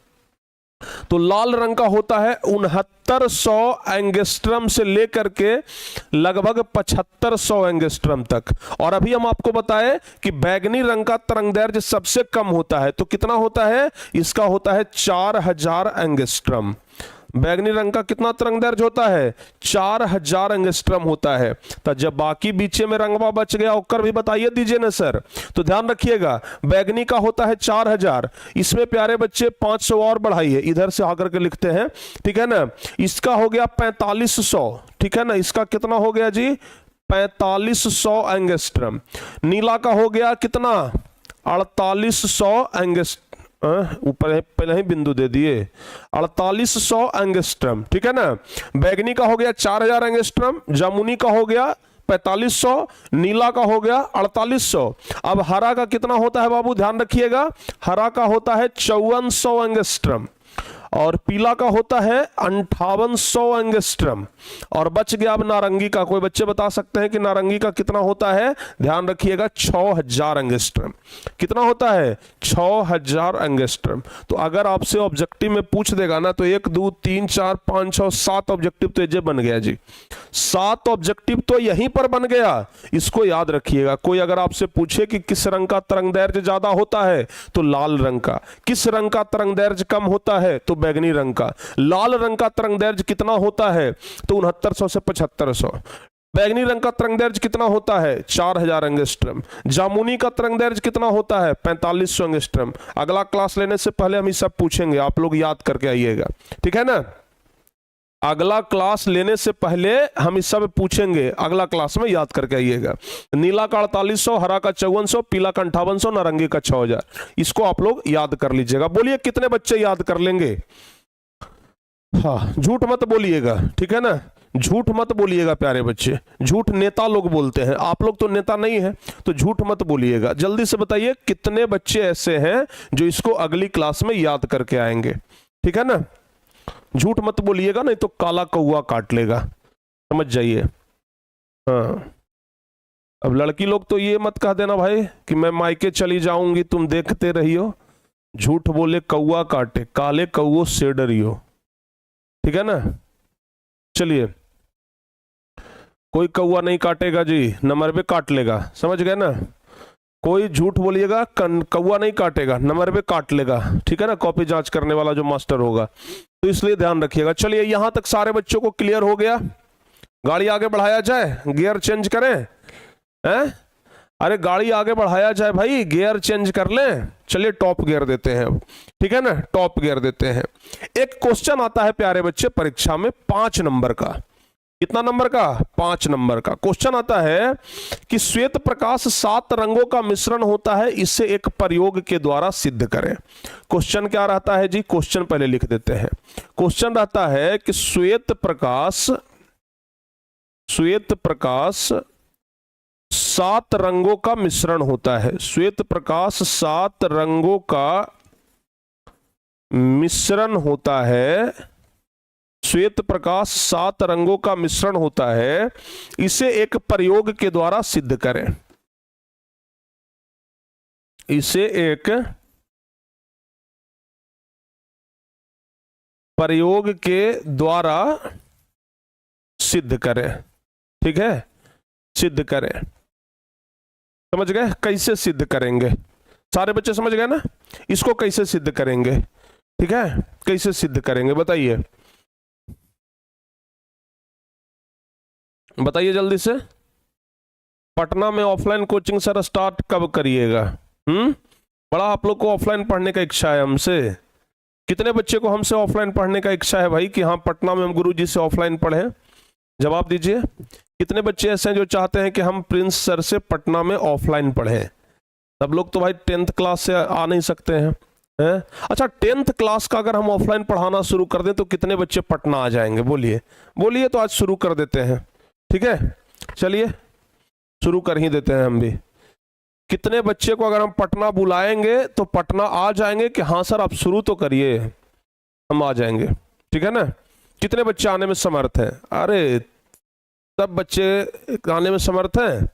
तो लाल रंग का होता है 6900 एंगस्ट्रम से लेकर के लगभग 7500 एंगस्ट्रम तक। और अभी हम आपको बताएं कि बैगनी रंग का तरंगदैर्घ्य सबसे कम होता है। तो कितना होता है? इसका होता है 4000 एंगस्ट्रम। बैगनी रंग का कितना तरंगदैर्घ्य होता है? 4000 एंगस्ट्रम होता है। तो जब बाकी बीचे में रंगवा बच गया ओकर भी बताइए दीजिए ना सर। तो ध्यान रखिएगा, बैगनी का होता है 4000, इसमें प्यारे बच्चे 500 और बढ़ाइए, इधर से आकर के लिखते हैं, ठीक है ना। इसका हो गया 4500, ठीक है ना। इसका कितना हो गया जी? 4500 एंगस्ट्रम। नीला का हो गया कितना? 4800 एंगस्ट्रम, ऊपर पहले ही बिंदु दे दिए, 4800 एंगस्ट्रम, ठीक है ना। बैगनी का हो गया 4000 एंगस्ट्रम, जामुनी का हो गया 4500, नीला का हो गया 4800। अब हरा का कितना होता है बाबू? ध्यान रखिएगा, हरा का होता है 5400 एंगस्ट्रम और पीला का होता है 5800 एंगस्ट्रम। और बच गया अब नारंगी का। कोई बच्चे बता सकते हैं कि नारंगी का कितना होता है? ध्यान रखिएगा 6000 एंगस्ट्रम। कितना होता है? 6000 एंगस्ट्रम। तो अगर आपसे ऑब्जेक्टिव में पूछ देगा ना तो 1 2 3 4 5 6 7 ऑब्जेक्टिव तो ये बन गया जी। 7 ऑब्जेक्टिव तो यहीं पर बन गया, इसको याद रखिएगा। कोई अगर आपसे पूछे कि किस रंग का तरंगदैर्घ्य ज्यादा होता है तो लाल रंग का, किस रंग का तरंगदैर्घ्य कम होता है तो बैगनी रंग का, लाल रंग का तरंगदैर्घ्य कितना होता है तो 6900 से 7500, बैगनी रंग का तरंगदैर्घ्य कितना होता है 4000 एंगस्ट्रम, जामुनी का तरंगदैर्घ्य कितना होता है 4500 एंगस्ट्रम। अगला क्लास लेने से पहले हम ये सब पूछेंगे, आप लोग याद करके आइएगा, ठीक है ना। अगला क्लास लेने से पहले हम इस सब पूछेंगे, अगला क्लास में याद करके आइएगा। नीला का 4800, हरा का 5400, पीला का 5800, नारंगी का 6000। इसको आप लोग याद कर लीजिएगा। बोलिए कितने बच्चे याद कर लेंगे? हाँ, झूठ मत बोलिएगा, ठीक है ना। झूठ मत बोलिएगा प्यारे बच्चे, झूठ नेता लोग बोलते हैं, आप लोग तो नेता नहीं है, तो झूठ मत बोलिएगा। जल्दी से बताइए कितने बच्चे ऐसे हैं जो इसको अगली क्लास में याद करके आएंगे, ठीक है ना। झूठ मत बोलिएगा, नहीं तो काला कौआ काट लेगा, समझ जाइए। हाँ, अब लड़की लोग तो ये मत कह देना भाई कि मैं मायके चली जाऊंगी तुम देखते रहियो, झूठ बोले कौआ काटे, काले कौओ से डरियो, ठीक है ना। चलिए, कोई कौआ नहीं काटेगा जी, नंबर पे काट लेगा, समझ गए ना। कोई झूठ बोलिएगा कौआ नहीं काटेगा, नंबर पे काट लेगा, ठीक है ना, कॉपी जांच करने वाला जो मास्टर होगा, तो इसलिए ध्यान रखिएगा। चलिए, यहां तक सारे बच्चों को क्लियर हो गया। गाड़ी आगे बढ़ाया जाए, गियर चेंज करें, हैं? अरे गाड़ी आगे बढ़ाया जाए भाई, गियर चेंज कर लें। चलिए टॉप गियर देते हैं, ठीक है ना, टॉप गियर देते हैं। एक क्वेश्चन आता है प्यारे बच्चे परीक्षा में 5 नंबर का। कितना नंबर का? 5 नंबर का क्वेश्चन आता है कि श्वेत प्रकाश 7 रंगों का मिश्रण होता है, इसे एक प्रयोग के द्वारा सिद्ध करें। क्वेश्चन क्या रहता है जी? क्वेश्चन पहले लिख देते हैं। क्वेश्चन रहता है कि श्वेत प्रकाश 7 रंगों का मिश्रण होता है। श्वेत प्रकाश 7 रंगों का मिश्रण होता है। श्वेत प्रकाश 7 रंगों का मिश्रण होता है, इसे एक प्रयोग के द्वारा सिद्ध करें। इसे एक प्रयोग के द्वारा सिद्ध करें, ठीक है, सिद्ध करें। समझ गए? कैसे सिद्ध करेंगे? सारे बच्चे समझ गए ना? इसको कैसे सिद्ध करेंगे, ठीक है, कैसे सिद्ध करेंगे बताइए, बताइए जल्दी से। पटना में ऑफलाइन कोचिंग सर स्टार्ट कब करिएगा? बड़ा आप लोग को ऑफलाइन पढ़ने का इच्छा है हमसे। कितने बच्चे को हमसे ऑफलाइन पढ़ने का इच्छा है भाई कि हाँ पटना में हम गुरुजी से ऑफलाइन पढ़ें? जवाब दीजिए। कितने बच्चे ऐसे हैं जो चाहते हैं कि हम प्रिंस सर से पटना में ऑफलाइन पढ़ें? सब लोग तो भाई 10th क्लास से आ नहीं सकते हैं, हैं? अच्छा, 10th क्लास का अगर हम ऑफलाइन पढ़ाना शुरू कर दें तो कितने बच्चे पटना आ जाएंगे? बोलिए बोलिए। तो आज शुरू कर देते हैं, ठीक है, चलिए शुरू कर ही देते हैं हम भी। कितने बच्चे को अगर हम पटना बुलाएंगे तो पटना आ जाएंगे कि हाँ सर आप शुरू तो करिए, हम आ जाएंगे, ठीक है ना। कितने बच्चे आने में समर्थ हैं? अरे सब बच्चे आने में समर्थ हैं?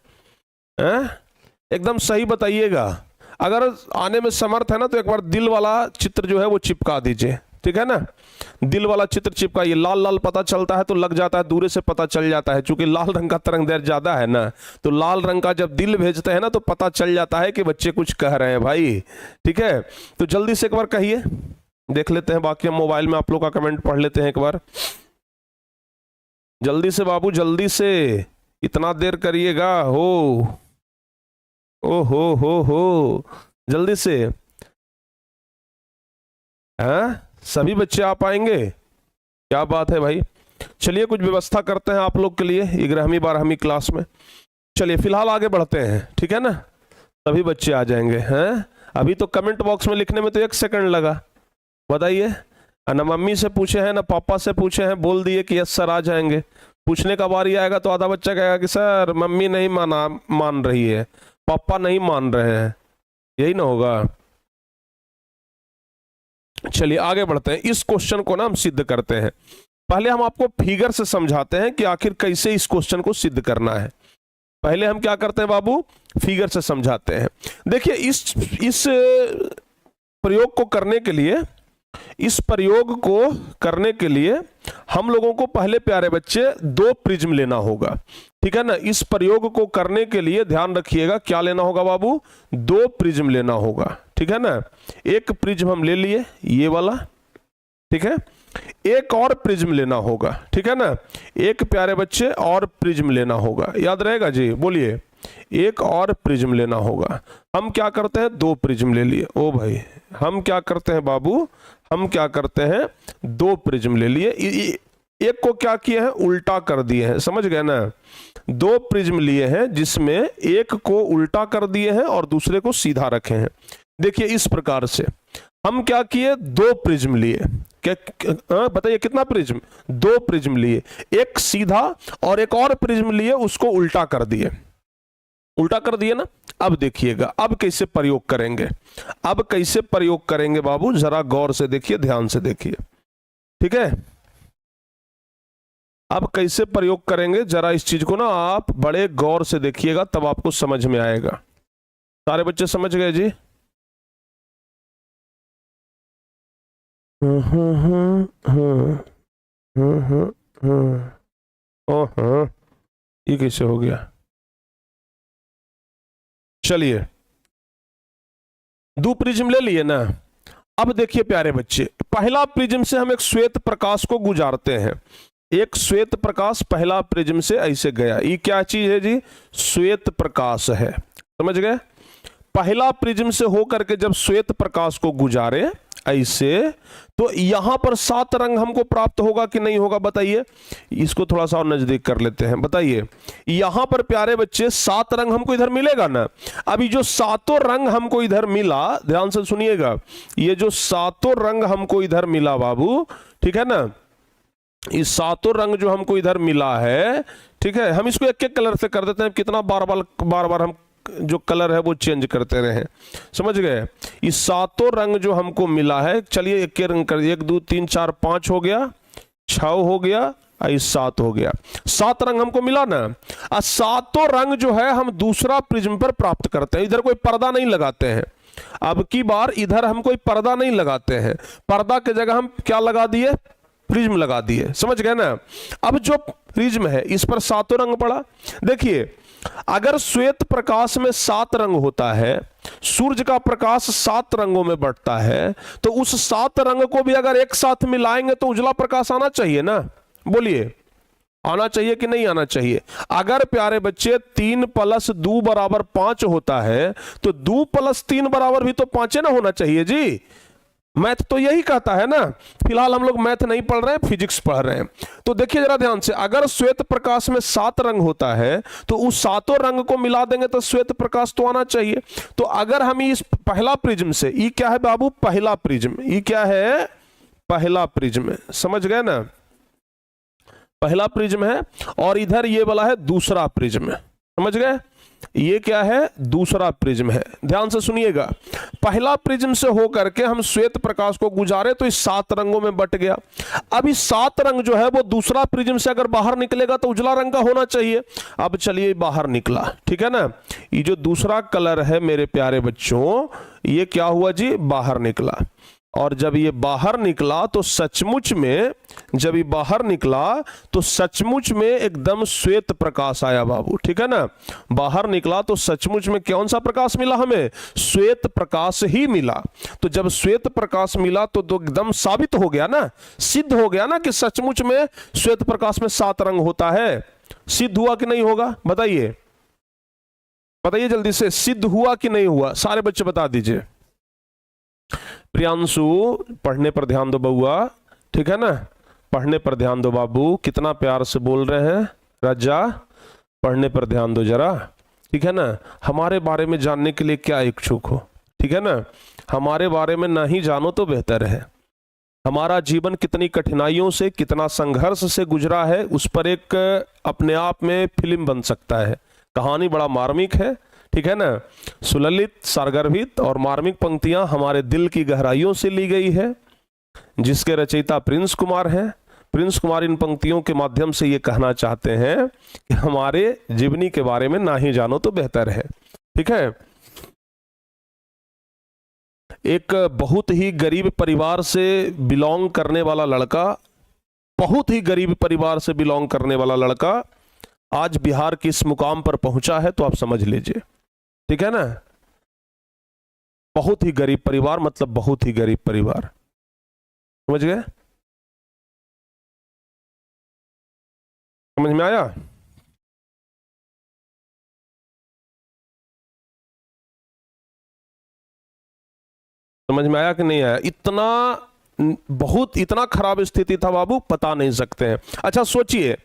एकदम सही बताइएगा। अगर आने में समर्थ है ना तो एक बार दिल वाला चित्र जो है वो चिपका दीजिए, ठीक है ना। दिल वाला चित्र चिपकाइए, लाल लाल पता चलता है तो लग जाता है, दूर से पता चल जाता है। चूंकि लाल रंग का तरंगदैर्घ्य ज्यादा है ना, तो लाल रंग का जब दिल भेजते हैं ना तो पता चल जाता है कि बच्चे कुछ कह रहे हैं भाई, ठीक है। तो जल्दी से एक बार कहिए। देख लेते हैं, बाकी हम मोबाइल में आप लोग का कमेंट पढ़ लेते हैं एक बार। जल्दी से बाबू, जल्दी से, इतना देर करिएगा ओ हो, जल्दी से। हाँ, सभी बच्चे आ पाएंगे? क्या बात है भाई। चलिए कुछ व्यवस्था करते हैं आप लोग के लिए 11वीं 12वीं क्लास में। चलिए फिलहाल आगे बढ़ते हैं, ठीक है ना। सभी बच्चे आ जाएंगे हैं। अभी तो कमेंट बॉक्स में लिखने में तो 1 सेकंड लगा, बताइए। ना मम्मी से पूछे हैं ना पापा से पूछे हैं, बोल दिए कि यस सर आ जाएंगे। पूछने का बारी आएगा तो आधा बच्चा कहेगा कि सर मम्मी नहीं मान रही है, पापा नहीं मान रहे हैं, यही ना होगा। चलिए आगे बढ़ते हैं। इस क्वेश्चन को ना हम सिद्ध करते हैं। पहले हम आपको फिगर से समझाते हैं कि आखिर कैसे इस क्वेश्चन को सिद्ध करना है। पहले हम क्या करते हैं बाबू, फिगर से समझाते हैं। देखिए इस प्रयोग को करने के लिए हम लोगों को पहले प्यारे बच्चे 2 प्रिज्म लेना होगा, ठीक है ना। इस प्रयोग को करने के लिए ध्यान रखिएगा क्या लेना होगा बाबू, 2 प्रिज्म लेना होगा, ठीक है ना। एक प्रिज्म हम ले लिए, ये वाला, ठीक है। एक और प्रिज्म लेना होगा, ठीक है ना। एक प्यारे बच्चे और प्रिज्म लेना होगा, याद रहेगा जी, बोलिए। एक और प्रिज्म लेना होगा। हम क्या करते हैं, 2 प्रिज्म ले लिए। ओ भाई, हम क्या करते हैं बाबू, हम क्या करते हैं, 2 प्रिज्म ले लिए। एक को क्या किए हैं, उल्टा कर दिए हैं, समझ गए ना। 2 प्रिज्म लिए हैं जिसमें एक को उल्टा कर दिए हैं और दूसरे को सीधा रखे हैं। देखिए इस प्रकार से हम क्या किए, 2 प्रिज्म लिए। क्या बताइए, कितना प्रिज्म, 2 प्रिज्म लिए। एक सीधा और एक और प्रिज्म लिए, उसको उल्टा कर दिए, उल्टा कर दिए ना। अब देखिएगा अब कैसे प्रयोग करेंगे, अब कैसे प्रयोग करेंगे बाबू, जरा गौर से देखिए, ध्यान से देखिए, ठीक है। अब कैसे प्रयोग करेंगे, जरा इस चीज को ना आप बड़े गौर से देखिएगा, तब आपको समझ में आएगा। सारे बच्चे समझ गए जी? हाँ, ये कैसे हो गया। चलिए 2 प्रिज्म ले लिए ना। अब देखिए प्यारे बच्चे, पहला प्रिज्म से हम एक श्वेत प्रकाश को गुजारते हैं। एक श्वेत प्रकाश पहला प्रिज्म से ऐसे गया, ये क्या चीज है जी, श्वेत प्रकाश है, समझ गए। पहला प्रिज्म से होकर के जब श्वेत प्रकाश को गुजारे ऐसे, तो यहां पर 7 रंग हमको प्राप्त होगा कि नहीं होगा, बताइए। इसको थोड़ा सा और नजदीक कर लेते हैं, बताइए। यहां पर प्यारे बच्चे 7 रंग हमको इधर मिलेगा ना। अभी जो 7 रंग हमको इधर मिला, ध्यान से सुनिएगा, ये जो 7 रंग हमको इधर मिला बाबू, ठीक है ना, इस 7 रंग जो हमको इधर मिला है, ठीक है। हम इसको एक-एक कलर से कर देते हैं, कितना बार बार हम जो कलर है वो चेंज करते रहे, समझ गए। ये 7 रंग जो हमको मिला है, चलिए एक रंग कर, 1 2 3 4 5 हो गया, 6 हो गया, 7 हो गया। 7 रंग हमको मिला ना। 7 रंग जो है हम दूसरा प्रिज्म पर प्राप्त करते हैं। इधर कोई पर्दा नहीं लगाते हैं, अब की बार इधर हम कोई पर्दा नहीं लगाते हैं, पर्दा की जगह हम क्या लगा दिए, प्रिज्म लगा दिए, समझ गए ना। अब जो प्रिज्म है इस पर 7 रंग पड़ा। देखिए अगर श्वेत प्रकाश में 7 रंग होता है, सूर्य का प्रकाश 7 रंगों में बढ़ता है, तो उस 7 रंग को भी अगर एक साथ मिलाएंगे तो उजला प्रकाश आना चाहिए ना, बोलिए, आना चाहिए कि नहीं आना चाहिए। अगर प्यारे बच्चे 3 + 2 = 5 होता है, तो 2 + 3 = भी तो 5 ना होना चाहिए जी। मैथ तो यही कहता है ना। फिलहाल हम लोग मैथ नहीं पढ़ रहे हैं, फिजिक्स पढ़ रहे हैं। तो देखिए जरा ध्यान से, अगर श्वेत प्रकाश में 7 रंग होता है, तो उस 7 रंग को मिला देंगे तो श्वेत प्रकाश तो आना चाहिए। तो अगर हम इस पहला प्रिज्म से, ये क्या है बाबू, पहला प्रिज्म, ये क्या है, पहला प्रिज्म, समझ गए ना, पहला प्रिज्म है। और इधर ये वाला है दूसरा प्रिज्म, समझ गए, ये क्या है, दूसरा प्रिज्म है। ध्यान से सुनिएगा, पहला प्रिज्म से होकर के हम श्वेत प्रकाश को गुजारे तो इस 7 रंगों में बट गया। अब इस 7 रंग जो है वो दूसरा प्रिज्म से अगर बाहर निकलेगा तो उजला रंग का होना चाहिए। अब चलिए बाहर निकला, ठीक है ना। ये जो दूसरा कलर है मेरे प्यारे बच्चों, ये क्या हुआ जी, बाहर निकला। और जब ये बाहर निकला तो सचमुच में, जब ये बाहर निकला तो सचमुच में एकदम श्वेत प्रकाश आया बाबू, ठीक है ना। बाहर निकला तो सचमुच में कौन सा प्रकाश मिला हमें? श्वेत प्रकाश ही मिला। तो जब श्वेत प्रकाश मिला तो एकदम साबित हो गया ना, सिद्ध हो गया ना कि सचमुच में श्वेत प्रकाश में 7 रंग होता है। सिद्ध हुआ कि नहीं होगा? बताइए, बताइए जल्दी से, सिद्ध हुआ कि नहीं हुआ? सारे बच्चे बता दीजिए। प्रियांशु पढ़ने पर ध्यान दो बउआ, ठीक है ना, पढ़ने पर ध्यान दो बाबू। कितना प्यार से बोल रहे हैं। रजा पढ़ने पर ध्यान दो जरा, ठीक है ना। हमारे बारे में जानने के लिए क्या इच्छुक हो, ठीक है ना। हमारे बारे में नहीं जानो तो बेहतर है। हमारा जीवन कितनी कठिनाइयों से, कितना संघर्ष से गुजरा है, उस पर एक अपने आप में फिल्म बन सकता है। कहानी बड़ा मार्मिक है, ठीक है ना। सुललित, सारगर्भित और मार्मिक पंक्तियां हमारे दिल की गहराइयों से ली गई है, जिसके रचयिता प्रिंस कुमार हैं। प्रिंस कुमार इन पंक्तियों के माध्यम से ये कहना चाहते हैं कि हमारे जीवनी के बारे में ना ही जानो तो बेहतर है, ठीक है। एक बहुत ही गरीब परिवार से बिलोंग करने वाला लड़का, बहुत ही गरीब परिवार से बिलोंग करने वाला लड़का आज बिहार के इस मुकाम पर पहुंचा है, तो आप समझ लीजिए, ठीक है ना। बहुत ही गरीब परिवार मतलब बहुत ही गरीब परिवार, समझ गए? समझ में आया? समझ में आया कि नहीं आया? इतना खराब स्थिति था बाबू, पता नहीं सकते हैं। अच्छा सोचिए,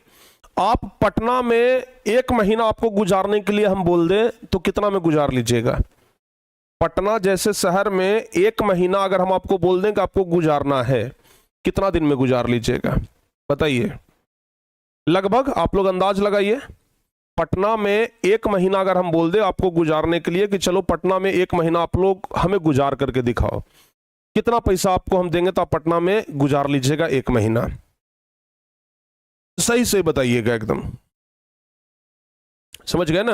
आप पटना में 1 महीना आपको गुजारने के लिए हम बोल दें तो कितना में गुजार लीजिएगा? पटना जैसे शहर में 1 महीना अगर हम आपको बोल दें कि आपको गुजारना है, कितना दिन में गुजार लीजिएगा? बताइए, लगभग आप लोग अंदाज लगाइए। पटना में 1 महीना अगर हम बोल दें आपको गुजारने के लिए कि चलो पटना में 1 महीना आप लोग हमें गुजार करके दिखाओ, कितना पैसा आपको हम देंगे तो आप पटना में गुजार लीजिएगा 1 महीना? सही से बताइएगा, एकदम समझ गए ना।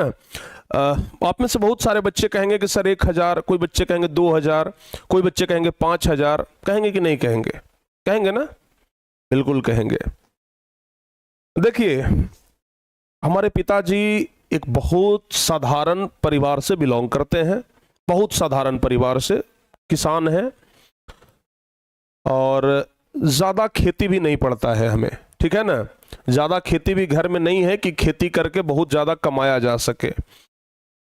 आप में से बहुत सारे बच्चे कहेंगे कि सर 1000, कोई बच्चे कहेंगे 2000, कोई बच्चे कहेंगे 5000। कहेंगे कि नहीं कहेंगे? कहेंगे ना, बिल्कुल कहेंगे। देखिए, हमारे पिताजी एक बहुत साधारण परिवार से बिलोंग करते हैं, बहुत साधारण परिवार से, किसान हैं और ज्यादा खेती भी नहीं पड़ता है हमें, ठीक है ना। ज्यादा खेती भी घर में नहीं है कि खेती करके बहुत ज्यादा कमाया जा सके।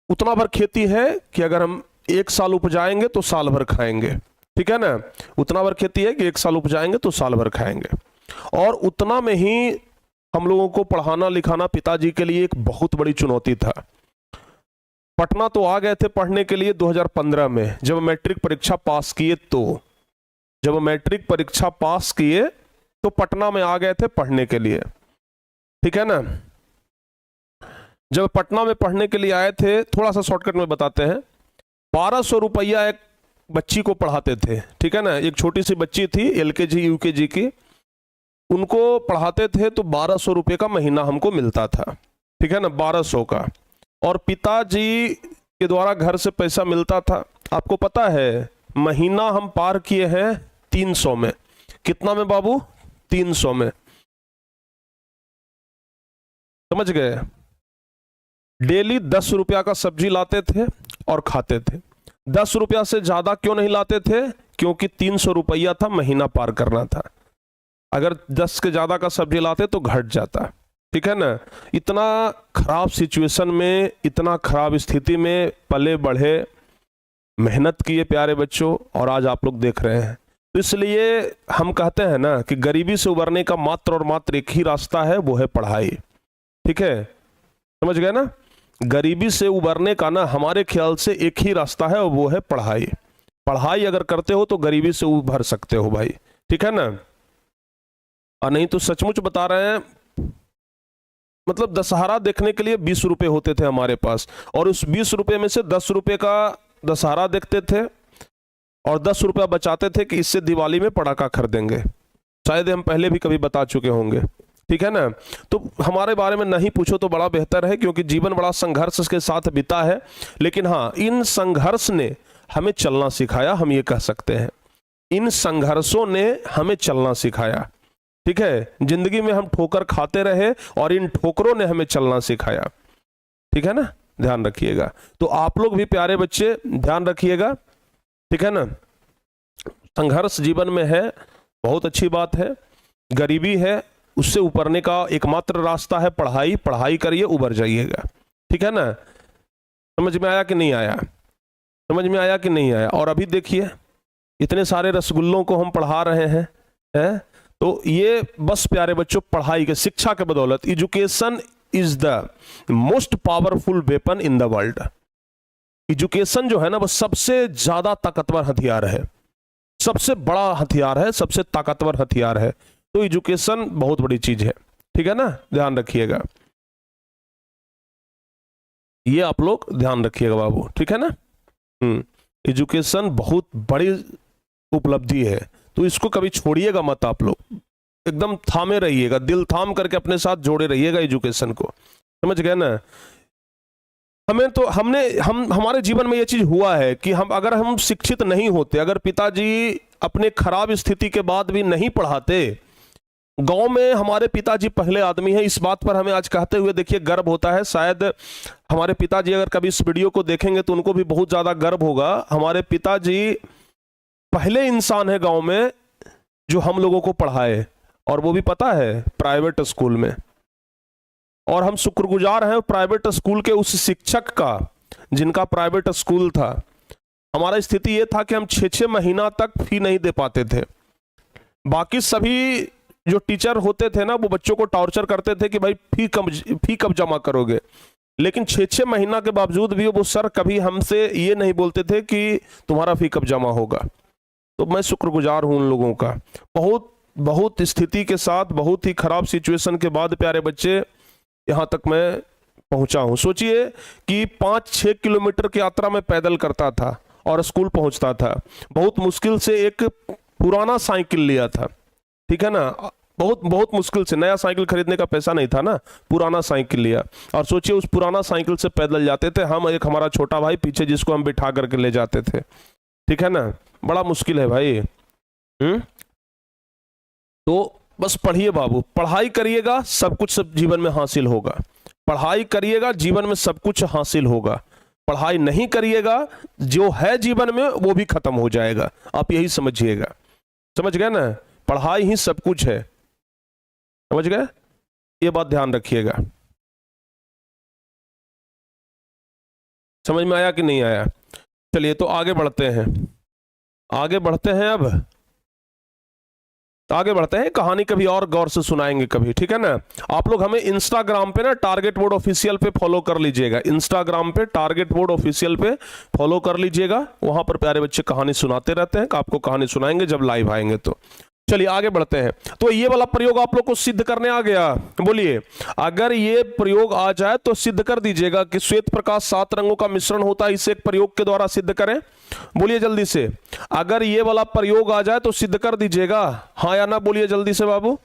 उतना भर खेती है कि अगर हम 1 साल उपजाएंगे तो साल भर खाएंगे, ठीक है ना। उतना भर खेती है कि 1 साल उपजाएंगे तो साल भर खाएंगे। और उतना में ही हम लोगों को पढ़ाना लिखाना पिताजी के लिए एक बहुत बड़ी चुनौती था। पटना तो आ गए थे पढ़ने के लिए 2015 में, जब मैट्रिक परीक्षा पास किए तो, जब मैट्रिक परीक्षा पास किए तो पटना में आ गए थे पढ़ने के लिए, ठीक है ना। जब पटना में पढ़ने के लिए आए थे, थोड़ा सा शॉर्टकट में बताते हैं, 1200 रुपया एक बच्ची को पढ़ाते थे, ठीक है ना। एक छोटी सी बच्ची थी LKG UKG की, उनको पढ़ाते थे तो 1200 रुपये का महीना हमको मिलता था, ठीक है ना, 1200 का। और पिताजी के द्वारा घर से पैसा मिलता था। आपको पता है महीना हम पार किए हैं 300 में। कितना में बाबू? 300 में, समझ गए। डेली 10 रुपया का सब्जी लाते थे और खाते थे। 10 रुपया से ज्यादा क्यों नहीं लाते थे? क्योंकि 300 रुपया था, महीना पार करना था। अगर 10 के ज्यादा का सब्जी लाते तो घट जाता, ठीक है ना। इतना खराब सिचुएशन में, इतना खराब स्थिति में पले बढ़े, मेहनत किए प्यारे बच्चों, और आज आप लोग देख रहे हैं। तो इसलिए हम कहते हैं ना कि गरीबी से उबरने का मात्र और मात्र एक ही रास्ता है, वो है पढ़ाई, ठीक है, समझ गए ना। गरीबी से उबरने का ना हमारे ख्याल से एक ही रास्ता है और वो है पढ़ाई। पढ़ाई अगर करते हो तो गरीबी से उभर सकते हो भाई, ठीक है ना। और नहीं तो सचमुच बता रहे हैं, मतलब दशहरा देखने के लिए 20 रुपए होते थे हमारे पास, और उस 20 रुपए में से 10 रुपए का दशहरा देखते थे और 10 रुपया बचाते थे कि इससे दिवाली में पटाखा खरीदेंगे। शायद हम पहले भी कभी बता चुके होंगे, ठीक है ना। तो हमारे बारे में नहीं पूछो तो बड़ा बेहतर है, क्योंकि जीवन बड़ा संघर्ष के साथ बीता है। लेकिन हाँ, इन संघर्ष ने हमें चलना सिखाया, हम ये कह सकते हैं। इन संघर्षों ने हमें चलना सिखाया। ठीक है, जिंदगी में हम ठोकर खाते रहे और इन ठोकरों ने हमें चलना सिखाया। ठीक है ना, ध्यान रखिएगा। तो आप लोग भी प्यारे बच्चे ध्यान रखिएगा। ठीक है ना, संघर्ष जीवन में है, बहुत अच्छी बात है। गरीबी है, उससे उबरने का एकमात्र रास्ता है पढ़ाई। पढ़ाई करिए, उबर जाइएगा। ठीक है ना, समझ में आया कि नहीं आया? समझ में आया कि नहीं आया? और अभी देखिए इतने सारे रसगुल्लों को हम पढ़ा रहे हैं, हैं? तो ये बस प्यारे बच्चों पढ़ाई के, शिक्षा के बदौलत। Education is the most powerful weapon in the world. Education जो है ना, वो सबसे ज्यादा ताकतवर हथियार है, सबसे बड़ा हथियार है, सबसे ताकतवर हथियार है। तो एजुकेशन बहुत बड़ी चीज है। ठीक है ना, ध्यान रखिएगा, ये आप लोग ध्यान रखिएगा बाबू। ठीक है ना, एजुकेशन बहुत बड़ी उपलब्धि है, तो इसको कभी छोड़िएगा मत। आप लोग एकदम थामे रहिएगा, दिल थाम करके अपने साथ जोड़े रहिएगा एजुकेशन को। समझ गए ना? हमारे जीवन में ये चीज हुआ है कि अगर हम शिक्षित नहीं होते, अगर पिताजी अपने खराब स्थिति के बाद भी नहीं पढ़ाते, गांव में हमारे पिताजी पहले आदमी हैं, इस बात पर हमें आज कहते हुए देखिए गर्व होता है। शायद हमारे पिताजी अगर कभी इस वीडियो को देखेंगे तो उनको भी बहुत ज्यादा गर्व होगा। हमारे पिताजी पहले इंसान है गांव में जो हम लोगों को पढ़ाए, और वो भी पता है प्राइवेट स्कूल में। और हम शुक्रगुजार हैं प्राइवेट स्कूल के उस शिक्षक का जिनका प्राइवेट स्कूल था। हमारा स्थिति ये था कि हम 6-6 महीना तक फी नहीं दे पाते थे। बाकी सभी जो टीचर होते थे ना, वो बच्चों को टॉर्चर करते थे कि भाई फी कब जमा करोगे। लेकिन 6-6 महीना के बावजूद भी वो सर कभी हमसे ये नहीं बोलते थे कि तुम्हारा फी कब जमा होगा। तो मैं शुक्रगुजार हूं उन लोगों का। बहुत स्थिति के साथ, बहुत ही खराब सिचुएशन के बाद प्यारे बच्चे यहां तक मैं पहुंचा हूं। सोचिए कि 5-6 किलोमीटर की यात्रा में पैदल करता था और स्कूल पहुंचता था। बहुत मुश्किल से एक पुराना साइकिल लिया था। ठीक है ना, बहुत मुश्किल से, नया साइकिल खरीदने का पैसा नहीं था ना, पुराना साइकिल लिया। और सोचिए उस पुराना साइकिल से पैदल जाते थे हम, एक हमारा छोटा भाई पीछे जिसको हम बिठा करके ले जाते थे। ठीक है ना, बड़ा मुश्किल है भाई। तो बस पढ़िए बाबू, पढ़ाई करिएगा, सब कुछ सब जीवन में हासिल होगा। पढ़ाई करिएगा, जीवन में सब कुछ हासिल होगा। पढ़ाई नहीं करिएगा, जो है जीवन में वो भी खत्म हो जाएगा। आप यही समझिएगा। समझ गए ना, पढ़ाई ही सब कुछ है। समझ गए, ये बात ध्यान रखिएगा। समझ में आया कि नहीं आया? चलिए तो आगे बढ़ते हैं, अब आगे बढ़ते हैं। कहानी कभी और गौर से सुनाएंगे कभी। ठीक है ना, आप लोग हमें इंस्टाग्राम पे ना टारगेट बोर्ड ऑफिशियल पे फॉलो कर लीजिएगा। इंस्टाग्राम पे टारगेट बोर्ड ऑफिशियल पे फॉलो कर लीजिएगा। वहां पर प्यारे बच्चे कहानी सुनाते रहते हैं, आपको कहानी सुनाएंगे जब लाइव आएंगे। तो चलिए आगे बढ़ते हैं। तो ये वाला प्रयोग आप लोग को सिद्ध करने आ गया। बोलिए, अगर ये प्रयोग आ जाए तो सिद्ध कर दीजिएगा कि श्वेत प्रकाश 7 रंगों का मिश्रण होता है। इसे एक प्रयोग के द्वारा सिद्ध करें। बोलिए जल्दी से, अगर ये वाला प्रयोग आ जाए तो सिद्ध कर दीजिएगा, हाँ या ना? बोलिए जल्दी से बाबू,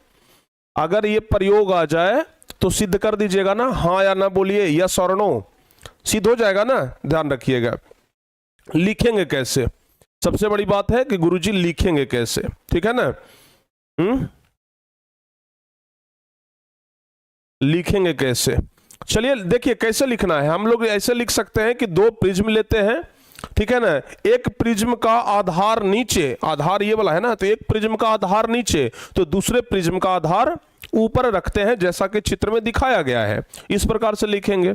अगर ये प्रयोग आ जाए तो सिद्ध कर दीजिएगा ना, हाँ या ना? बोलिए, यस और नो। सिद्ध हो जाएगा ना? ध्यान रखिएगा। लिखेंगे कैसे, सबसे बड़ी बात है कि गुरुजी लिखेंगे कैसे। ठीक है ना, लिखेंगे कैसे? चलिए देखिए कैसे लिखना है। हम लोग ऐसे लिख सकते हैं कि 2 प्रिज्म लेते हैं। ठीक है ना, एक प्रिज्म का आधार नीचे, आधार ये वाला है ना, तो एक प्रिज्म का आधार नीचे तो दूसरे प्रिज्म का आधार ऊपर रखते हैं, जैसा कि चित्र में दिखाया गया है। इस प्रकार से लिखेंगे,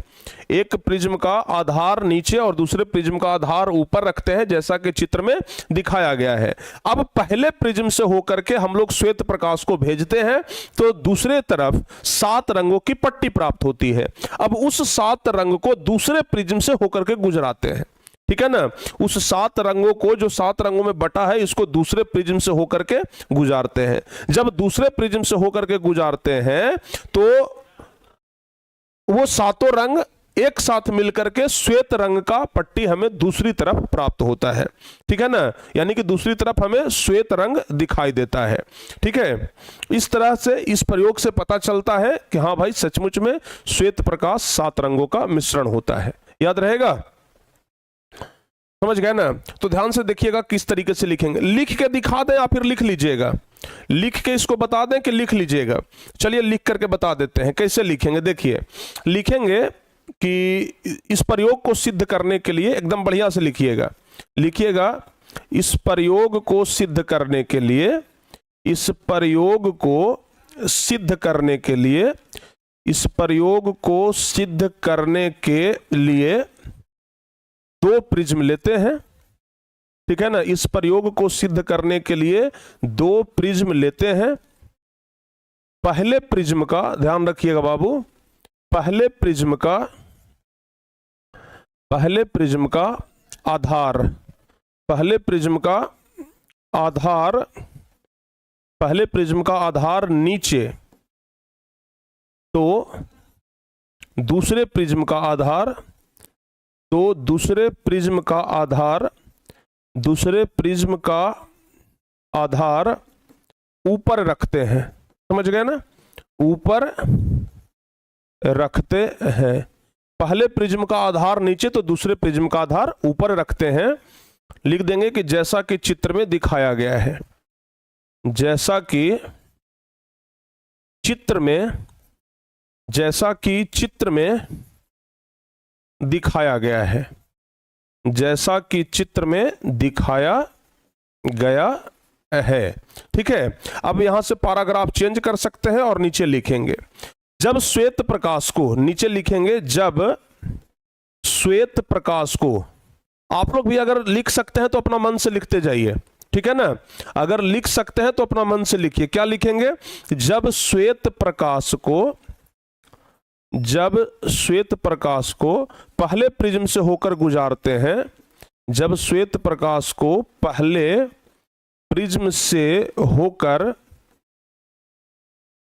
एक प्रिज्म का आधार नीचे और दूसरे प्रिज्म का आधार ऊपर रखते हैं, जैसा कि चित्र में दिखाया गया है। अब पहले प्रिज्म से होकर के हम लोग श्वेत प्रकाश को भेजते हैं तो दूसरे तरफ 7 रंगों की पट्टी प्राप्त होती है। अब उस 7 रंग को दूसरे प्रिज्म से होकर के गुजराते हैं। ठीक है ना, उस 7 रंगों को, जो 7 रंगों में बटा है, इसको दूसरे प्रिज्म से होकर के गुजारते हैं। जब दूसरे प्रिज्म से होकर के गुजारते हैं तो वो 7 रंग एक साथ मिलकर के श्वेत रंग का पट्टी हमें दूसरी तरफ प्राप्त होता है। ठीक है ना, यानी कि दूसरी तरफ हमें श्वेत रंग दिखाई देता है। ठीक है, इस तरह से इस प्रयोग से पता चलता है कि हाँ भाई सचमुच में श्वेत प्रकाश 7 रंगों का मिश्रण होता है। याद रहेगा? समझ गए ना? तो ध्यान से देखिएगा किस तरीके से लिखेंगे, लिख के दिखा दें या फिर लिख लीजिएगा, लिख के इसको बता दें कि लिख लीजिएगा। चलिए लिख करके बता देते हैं कैसे लिखेंगे। देखिए लिखेंगे कि इस प्रयोग को सिद्ध करने के लिए, एकदम बढ़िया से लिखिएगा, लिखिएगा इस प्रयोग को सिद्ध करने के लिए, इस प्रयोग को सिद्ध करने के लिए, इस प्रयोग को सिद्ध करने के लिए दो प्रिज्म लेते हैं, ठीक है ना? इस प्रयोग को सिद्ध करने के लिए दो प्रिज्म लेते हैं। पहले प्रिज्म का ध्यान रखिएगा बाबू, पहले प्रिज्म का आधार, पहले प्रिज्म का आधार, पहले प्रिज्म का आधार नीचे, तो दूसरे प्रिज्म का आधार, तो दूसरे प्रिज्म का आधार, दूसरे प्रिज्म का आधार ऊपर रखते हैं। समझ गए ना? ऊपर रखते हैं। पहले प्रिज्म का आधार नीचे तो दूसरे प्रिज्म का आधार ऊपर रखते हैं। लिख देंगे कि जैसा कि चित्र में दिखाया गया है, जैसा कि चित्र में, जैसा कि चित्र में दिखाया गया है, जैसा कि चित्र में दिखाया गया है। ठीक है, अब यहां से पैराग्राफ चेंज कर सकते हैं और नीचे लिखेंगे जब श्वेत प्रकाश को, नीचे लिखेंगे जब श्वेत प्रकाश को। आप लोग भी अगर लिख सकते हैं तो अपना मन से लिखते जाइए, ठीक है ना? अगर लिख सकते हैं तो अपना मन से लिखिए। क्या लिखेंगे? जब श्वेत प्रकाश को, जब श्वेत प्रकाश को पहले प्रिज्म से होकर गुजारते हैं, जब श्वेत प्रकाश को पहले प्रिज्म से होकर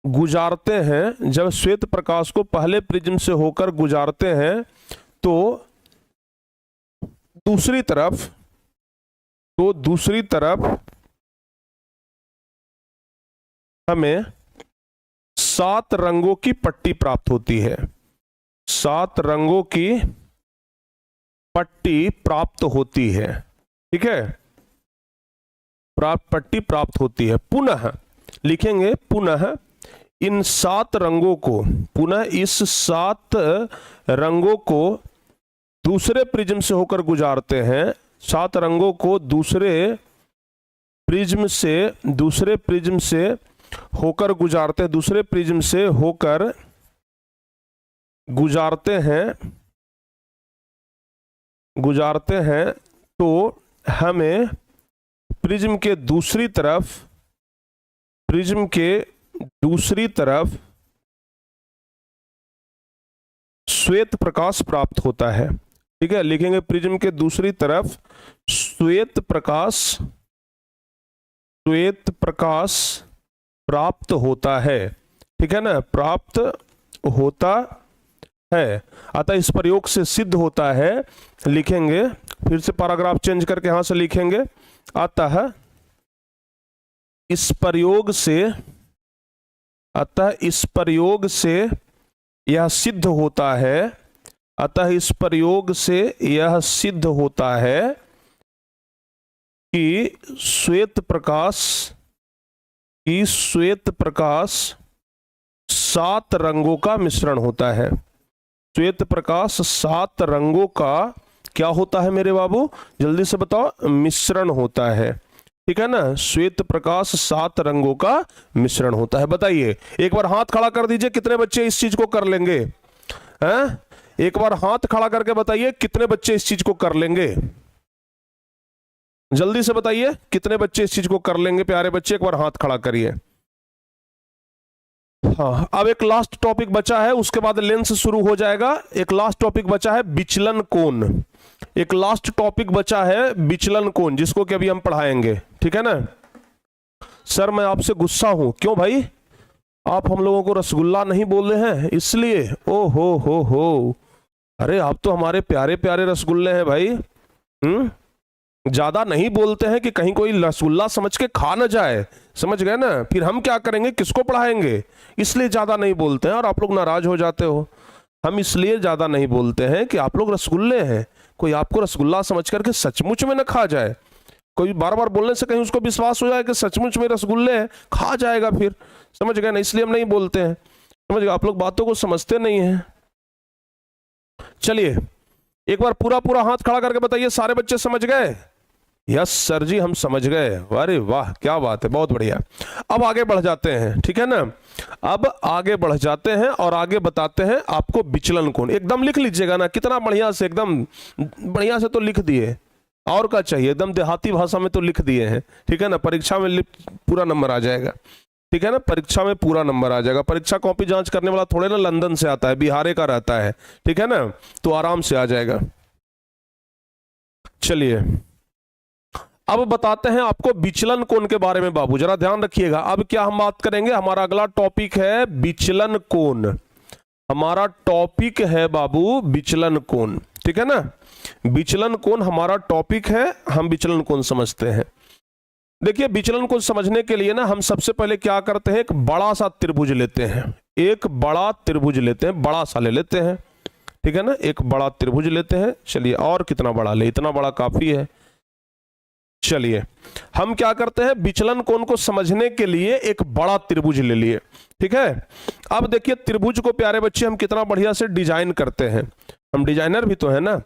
गुजारते हैं, जब श्वेत प्रकाश को पहले प्रिज्म से होकर गुजारते हैं तो दूसरी तरफ, तो दूसरी तरफ हमें 7 रंगों की पट्टी प्राप्त होती है। 7 रंगों की पट्टी प्राप्त होती है, ठीक है? पट्टी प्राप्त होती है। पुनः लिखेंगे, पुनः इन 7 रंगों को, पुनः इस 7 रंगों को दूसरे प्रिज्म से होकर गुजारते हैं। 7 रंगों को दूसरे प्रिज्म से, दूसरे प्रिज्म से होकर गुजारते हैं, दूसरे प्रिज्म से होकर गुजारते हैं, गुजारते हैं तो हमें प्रिज्म के दूसरी तरफ, प्रिज्म के दूसरी तरफ श्वेत प्रकाश प्राप्त होता है। ठीक है, लिखेंगे प्रिज्म के दूसरी तरफ श्वेत प्रकाश, श्वेत प्रकाश प्राप्त होता है। ठीक है ना? प्राप्त होता है। अतः इस प्रयोग से सिद्ध होता है। लिखेंगे, फिर से पैराग्राफ चेंज करके यहां से लिखेंगे, अतः इस प्रयोग से, अतः इस प्रयोग से यह सिद्ध होता है, अतः इस प्रयोग से यह सिद्ध होता है कि श्वेत प्रकाश, कि श्वेत प्रकाश 7 रंगों का मिश्रण होता है। श्वेत प्रकाश 7 रंगों का क्या होता है मेरे बाबू? जल्दी से बताओ। मिश्रण होता है। ठीक है ना? श्वेत प्रकाश 7 रंगों का मिश्रण होता है। बताइए, एक बार हाथ खड़ा कर दीजिए, कितने बच्चे इस चीज को कर लेंगे? हैं? एक बार हाथ खड़ा करके बताइए कितने बच्चे इस चीज को कर लेंगे? जल्दी से बताइए कितने बच्चे इस चीज को कर लेंगे? प्यारे बच्चे एक बार हाथ खड़ा करिए। हाँ, अब एक लास्ट टॉपिक बचा है, उसके बाद लेंस शुरू हो जाएगा। एक लास्ट टॉपिक बचा है विचलन कोण। एक लास्ट टॉपिक बचा है विचलन कोण, जिसको कि अभी हम पढ़ाएंगे। ठीक है ना? सर मैं आपसे गुस्सा हूं। क्यों भाई? आप हम लोगों को रसगुल्ला नहीं बोल रहे हैं इसलिए? ओ हो। अरे आप तो हमारे प्यारे प्यारे रसगुल्ले हैं भाई। ज्यादा नहीं बोलते हैं कि कहीं कोई रसगुल्ला समझ के खा ना जाए। समझ गए ना? फिर हम क्या करेंगे, किसको पढ़ाएंगे? इसलिए ज्यादा नहीं बोलते हैं और आप लोग नाराज हो जाते हो। हम इसलिए ज्यादा नहीं बोलते हैं कि आप लोग रसगुल्ले हैं, कोई आपको रसगुल्ला समझ करके सचमुच में न खा जाए। कोई बार बार बोलने से कहीं उसको विश्वास हो जाए कि सचमुच में रसगुल्ले हैं, खा जाएगा फिर, समझ गए ना, इसलिए हम नहीं बोलते हैं, समझ गए। आप लोग बातों को समझते नहीं हैं। चलिए एक बार पूरा पूरा हाथ खड़ा करके बताइए, सारे बच्चे समझ गए? यस सर जी हम समझ गए। अरे वाह क्या बात है, बहुत बढ़िया। अब आगे बढ़ जाते हैं, ठीक है ना। अब आगे बढ़ जाते हैं और आगे बताते हैं आपको विचलन कोण। एकदम लिख लीजिएगा ना, कितना बढ़िया से, एकदम बढ़िया से तो लिख दिए, और क्या चाहिए, एकदम देहाती भाषा में तो लिख दिए हैं, ठीक है ना। परीक्षा में पूरा नंबर आ जाएगा, ठीक है ना, परीक्षा में पूरा नंबर आ जाएगा। परीक्षा कॉपी जांच करने वाला थोड़े ना लंदन से आता है, बिहार का रहता है, ठीक है ना, तो आराम से आ जाएगा। चलिए अब बताते हैं आपको विचलन कोण के बारे में बाबू, जरा ध्यान रखिएगा। अब क्या हम बात करेंगे, हमारा अगला टॉपिक है विचलन कोण। हमारा टॉपिक है बाबू विचलन कोण, ठीक है ना। विचलन कोण हमारा टॉपिक है, हम विचलन कोण समझते हैं। देखिए विचलन कोण समझने के लिए ना हम सबसे पहले क्या करते हैं, एक बड़ा सा त्रिभुज लेते हैं, एक बड़ा त्रिभुज लेते हैं, बड़ा सा ले लेते हैं, ठीक है ना, एक बड़ा त्रिभुज लेते हैं। चलिए और कितना बड़ा ले, इतना बड़ा काफी है। चलिए हम क्या करते हैं, विचलन कोण को समझने के लिए एक बड़ा त्रिभुज ले लिए, ठीक है। अब देखिए त्रिभुज को प्यारे बच्चे हम कितना बढ़िया से डिजाइन करते हैं, हम डिजाइनर भी तो है ना।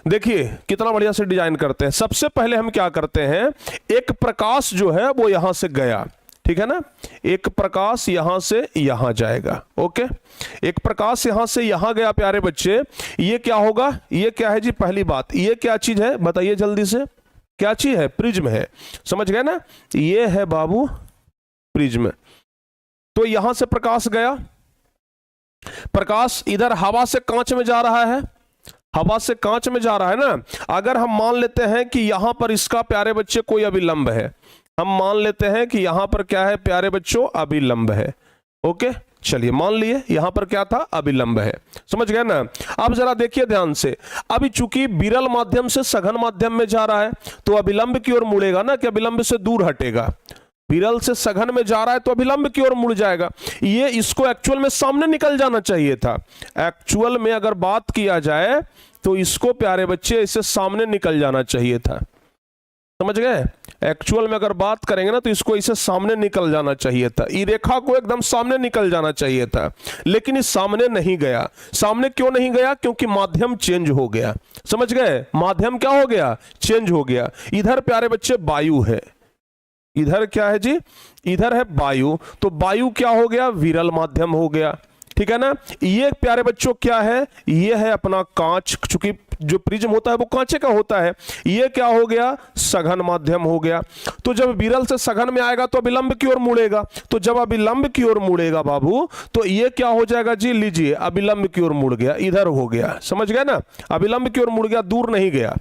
देखिए कितना बढ़िया से डिजाइन करते हैं। सबसे पहले हम क्या करते हैं, एक प्रकाश जो है वो यहां से गया, ठीक है ना, एक प्रकाश यहां से यहां जाएगा, ओके। एक प्रकाश यहां से यहां गया प्यारे बच्चे, ये क्या होगा, ये क्या है जी, पहली बात ये क्या चीज है बताइए जल्दी से, क्या चीज है, प्रिज्म है, समझ गए ना, ये है बाबू प्रिज्म। तो यहां से प्रकाश गया, प्रकाश इधर हवा से कांच में जा रहा है, हवा से कांच में जा रहा है ना। अगर हम मान लेते हैं कि यहां पर इसका प्यारे बच्चे कोई अभिलंब है, हम मान लेते हैं कि यहां पर क्या है प्यारे बच्चों, अभिलंब है, ओके। चलिए मान लिए यहां पर क्या था, अभिलंब है, समझ गए ना। अब जरा देखिए ध्यान से, अभी चूंकि विरल माध्यम से सघन माध्यम में जा रहा है तो अभिलंब की ओर मुड़ेगा ना, कि अभिलंब से दूर हटेगा। विरल से सघन में जा रहा है तो अभिलंब की ओर मुड़ जाएगा। ये इसको एक्चुअल में सामने निकल जाना चाहिए था। एक्चुअल में अगर बात किया जाए तो इसको प्यारे बच्चे इसे सामने निकल जाना चाहिए था, समझ गए। एक्चुअल में अगर बात करेंगे ना तो इसको इसे सामने निकल जाना चाहिए था, ई रेखा को एकदम सामने निकल जाना चाहिए था, लेकिन इस सामने नहीं गया। सामने क्यों नहीं गया, क्योंकि माध्यम चेंज हो गया, समझ गए। माध्यम क्या हो गया, चेंज हो गया। इधर प्यारे बच्चे वायु है, इधर क्या है जी, इधर है वायु, तो वायु क्या हो गया, विरल माध्यम हो गया, ठीक है ना। ये प्यारे बच्चों क्या है, ये है अपना कांच, चूंकि जो प्रिज्म होता है वो कांचे का होता है। ये क्या हो गया, सघन माध्यम हो गया। तो जब विरल से सघन में आएगा तो अभिलंब की ओर मुड़ेगा, तो जब अभिलंब की ओर मुड़ेगा बाबू तो ये क्या हो जाएगा जी, लीजिए अभिलंब की ओर मुड़ गया, इधर हो गया, समझ गए ना, अभिलंब की ओर मुड़ गया, दूर नहीं गया।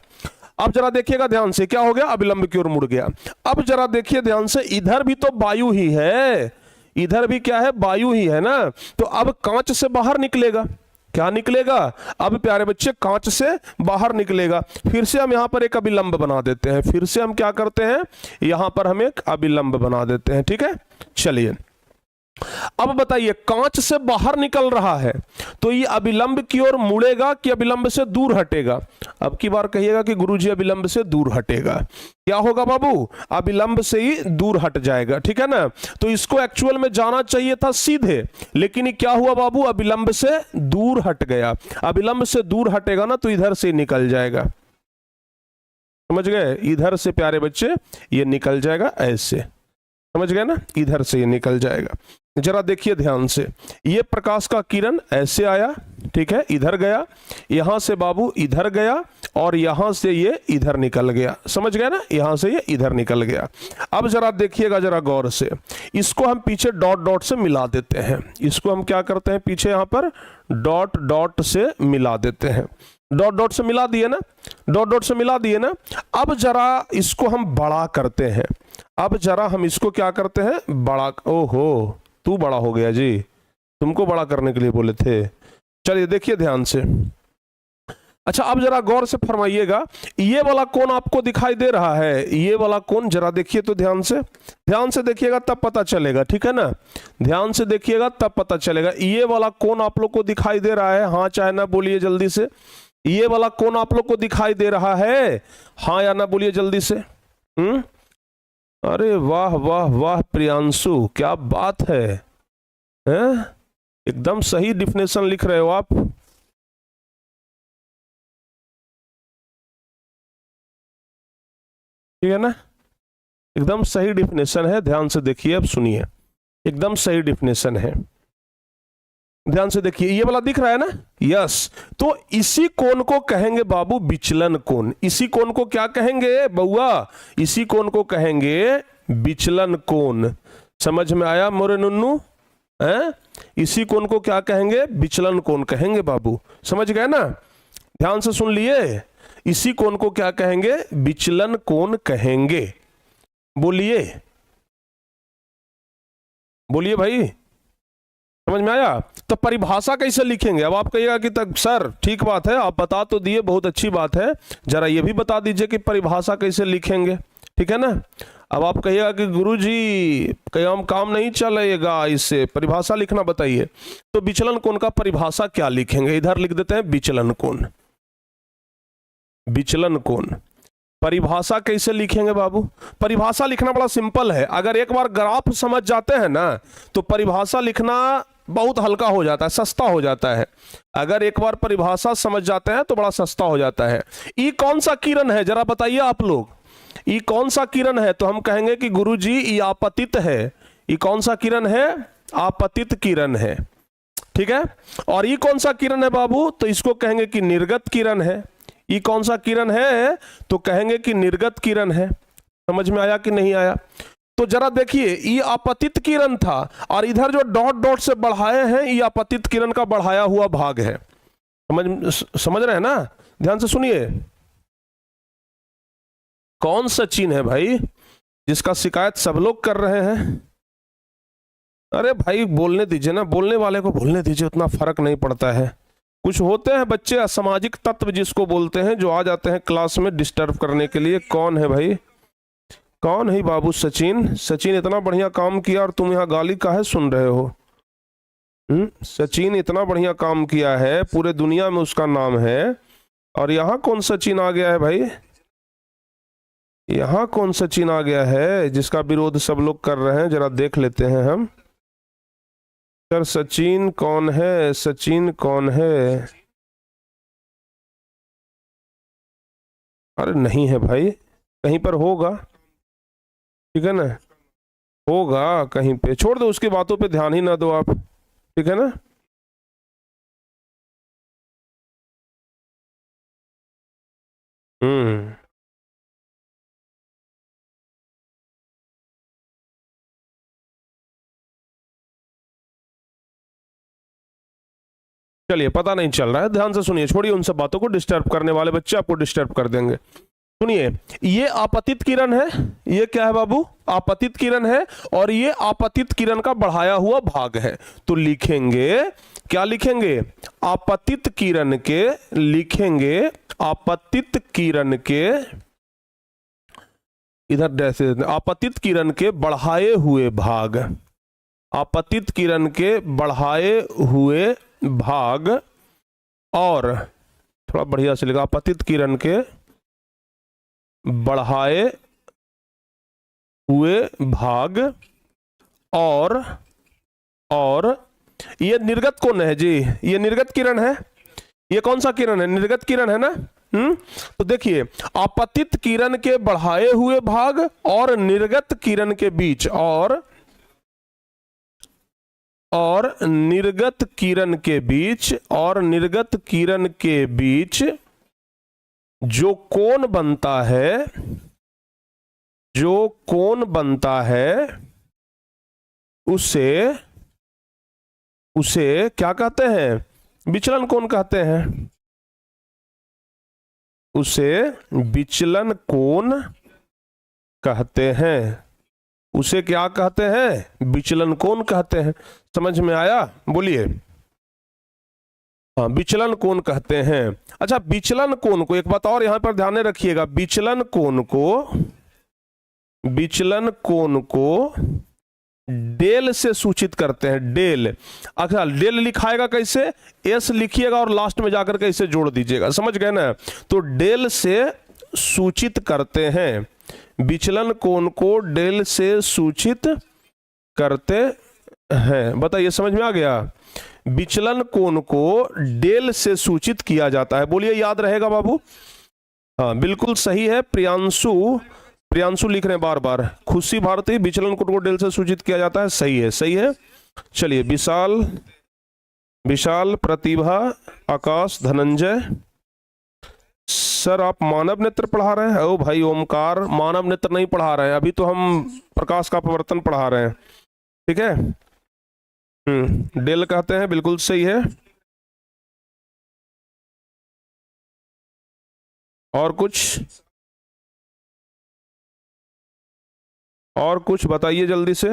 अब जरा देखिएगा ध्यान से, क्या हो गया, अभिलंब की ओर मुड़ गया। अब जरा देखिए ध्यान से, इधर भी तो वायु ही है, इधर भी क्या है, वायु ही है ना। तो अब कांच से बाहर निकलेगा, क्या निकलेगा, अब प्यारे बच्चे कांच से बाहर निकलेगा। फिर से हम यहां पर एक अभिलंब बना देते हैं, फिर से हम क्या करते हैं, यहां पर हम एक अभिलंब बना देते हैं, ठीक है। चलिए अब बताइए, कांच से बाहर निकल रहा है तो ये अभिलंब की ओर मुड़ेगा कि अभिलंब से दूर हटेगा। अब की बार कहिएगा कि गुरुजी अभिलंब से दूर हटेगा। क्या होगा बाबू, अभिलंब से ही दूर हट जाएगा, ठीक है ना। तो इसको एक्चुअल में जाना चाहिए था सीधे, लेकिन ये क्या हुआ बाबू, अभिलंब से दूर हट गया। अभिलंब से दूर हटेगा ना तो इधर से निकल जाएगा, समझ गए। इधर से प्यारे बच्चे ये निकल जाएगा, ऐसे, समझ गए ना, इधर से ये निकल जाएगा। जरा देखिए ध्यान से, ये प्रकाश का किरण ऐसे आया, ठीक है, इधर गया, यहां से बाबू इधर गया और यहां से ये इधर निकल गया, समझ गए ना, यहां से ये इधर निकल गया। अब जरा देखिएगा जरा गौर से, इसको हम पीछे डॉट डॉट से मिला देते हैं। इसको हम क्या करते हैं, पीछे यहां पर डॉट डॉट से मिला देते हैं। डॉट डॉट से मिला दिए ना, डॉट डॉट से मिला दिए ना। अब जरा इसको हम बड़ा करते हैं, अब जरा हम इसको क्या करते हैं, बड़ा। ओहो तू बड़ा हो गया जी, तुमको बड़ा करने के लिए बोले थे। चलिए देखिए ध्यान से, अच्छा अब जरा गौर से फरमाइएगा, ये वाला कोण आपको दिखाई दे रहा है, ये वाला कोण जरा देखिए तो ध्यान से देखिएगा तब पता चलेगा, ठीक है ना। ध्यान से देखिएगा तब पता चलेगा। ये वाला कोण आप लोग को दिखाई दे रहा है, हाँ चाहे ना बोलिए जल्दी से। ये वाला कोण आप लोग को दिखाई दे रहा है? हाँ या ना बोलिए जल्दी से। अरे वाह वाह वाह प्रियांशु, क्या बात है, हैं? एकदम सही डिफिनेशन लिख रहे हो आप। ठीक है ना, एकदम सही डिफिनेशन है। ध्यान से देखिए, अब सुनिए, एकदम सही डिफिनेशन है। ध्यान से देखिए, ये वाला दिख रहा है ना? यस। तो इसी कोण को कहेंगे बाबू विचलन कोण। इसी कोण को क्या कहेंगे बउआ? इसी कोण को कहेंगे विचलन कोण। समझ में आया मोरे नुन्नू? हैं? इसी कोण को क्या कहेंगे? विचलन कोण कहेंगे बाबू। समझ गए ना? ध्यान से सुन लिए, इसी कोण को क्या कहेंगे? विचलन कोण कहेंगे। बोलिए बोलिए भाई, समझ में आया? तो परिभाषा कैसे लिखेंगे? अब आप कहिएगा कि तक सर ठीक बात है, आप बता तो दिए, बहुत अच्छी बात है, जरा ये भी बता दीजिए कि परिभाषा कैसे लिखेंगे। ठीक है ना? अब आप कहिएगा कि गुरुजी कहीं काम नहीं चलेगा, इससे परिभाषा लिखना बताइए। तो विचलन कोण का परिभाषा क्या लिखेंगे? इधर लिख देते हैं विचलन कोण। विचलन कोण परिभाषा कैसे लिखेंगे बाबू? परिभाषा लिखना बड़ा सिंपल है। अगर एक बार ग्राफ समझ जाते हैं ना, तो परिभाषा लिखना बहुत हल्का हो जाता है, सस्ता हो जाता है। अगर एक बार परिभाषा समझ जाते हैं तो बड़ा सस्ता हो जाता है। ई कौन सा किरण है, जरा बताइए आप लोग। ई कौन सा किरण है? तो हम कहेंगे कि गुरुजी ई आपतित है। ई कौन सा किरण है? आपतित किरण है। ठीक है। और ई कौन सा किरण है बाबू? तो इसको कहेंगे कि निर्गत किरण है। ये कौन सा किरण है? तो कहेंगे कि निर्गत किरण है। समझ में आया कि नहीं आया? तो जरा देखिए, ये आपतित किरण था और इधर जो डॉट डॉट से बढ़ाए हैं, ये आपतित किरण का बढ़ाया हुआ भाग है। समझ रहे हैं ना? ध्यान से सुनिए। कौन सचिन है भाई जिसका शिकायत सब लोग कर रहे हैं? अरे भाई बोलने दीजिए ना, बोलने वाले को बोलने दीजिए, उतना फर्क नहीं पड़ता है। कुछ होते हैं बच्चे असामाजिक तत्व जिसको बोलते हैं, जो आ जाते हैं क्लास में डिस्टर्ब करने के लिए। कौन है भाई? कौन है बाबू? सचिन। सचिन इतना बढ़िया काम किया और तुम यहाँ गाली काहे सुन रहे हो? सचिन इतना बढ़िया काम किया है, पूरे दुनिया में उसका नाम है, और यहाँ कौन सचिन आ गया है भाई? यहाँ कौन सचिन आ गया है जिसका विरोध सब लोग कर रहे हैं? जरा देख लेते हैं हम। सर सचिन कौन है? सचिन कौन है? अरे नहीं है भाई, कहीं पर होगा। ठीक है ना? होगा कहीं पे, छोड़ दो, उसकी बातों पे ध्यान ही ना दो आप। ठीक है ना? चलिए, पता नहीं चल रहा है, ध्यान से सुनिए, छोड़िए उन सब बातों को। डिस्टर्ब करने वाले बच्चे आपको डिस्टर्ब कर देंगे। सुनिए, ये आपतित किरण है। ये क्या है बाबू? आपतित किरण है, और ये आपतित किरण का बढ़ाया हुआ भाग है। तो लिखेंगे, क्या लिखेंगे? आपतित किरण के, लिखेंगे आपतित किरण के, इधर जैसे आपतित किरण के बढ़ाए हुए भाग, आपतित किरण के बढ़ाए हुए भाग, और थोड़ा बढ़िया से लिखा, आपतित किरण के बढ़ाए हुए भाग, और ये निर्गत कोण है जी, ये निर्गत किरण है। ये कौन सा किरण है? निर्गत किरण है ना? तो देखिए, आपतित किरण के बढ़ाए हुए भाग और निर्गत किरण के बीच, और निर्गत किरण के बीच, और निर्गत किरण के बीच जो कोण बनता है, जो कोण बनता है, उसे क्या कहते हैं? विचलन कोण कहते हैं। उसे विचलन कोण कहते हैं। उसे क्या कहते हैं? विचलन कोण कहते हैं। समझ में आया? बोलिए। हाँ, विचलन कोण कहते हैं। अच्छा, विचलन कोण को एक बात और यहां पर ध्यान में रखिएगा, विचलन कोण को डेल से सूचित करते हैं। डेल, अच्छा डेल लिखाएगा कैसे, एस लिखिएगा और लास्ट में जाकर के इसे जोड़ दीजिएगा, समझ गए ना। तो डेल से सूचित करते हैं, विचलन कोण को डेल से सूचित करते हैं। बताइए समझ में आ गया। विचलन कोण को डेल से सूचित किया जाता है। बोलिए याद रहेगा बाबू। हाँ बिल्कुल सही है। प्रियांशु लिख रहे हैं बार बार। खुशी भारती, विचलन कोण को डेल से सूचित किया जाता है, सही है सही है। चलिए विशाल, प्रतिभा, आकाश, धनंजय। सर आप मानव नेत्र पढ़ा रहे हैं? ओ भाई ओमकार, मानव नेत्र नहीं पढ़ा रहे हैं, अभी तो हम प्रकाश का प्रवर्तन पढ़ा रहे हैं, ठीक है। डेल कहते हैं, बिल्कुल सही है। और कुछ बताइए जल्दी से।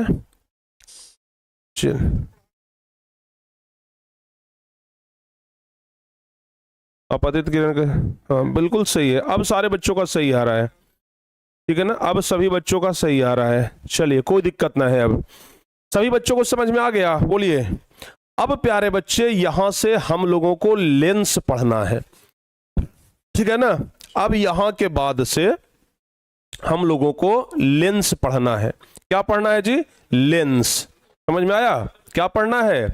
अपतित किरण का, हाँ बिल्कुल सही है। अब सारे बच्चों का सही आ रहा है, ठीक है ना। अब सभी बच्चों का सही आ रहा है। चलिए कोई दिक्कत ना है, अब सभी बच्चों को समझ में आ गया। बोलिए अब प्यारे बच्चे, यहां से हम लोगों को लेंस पढ़ना है, ठीक है ना। अब यहां के बाद से हम लोगों को लेंस पढ़ना है। क्या पढ़ना है जी? लेंस। समझ में आया? क्या पढ़ना है?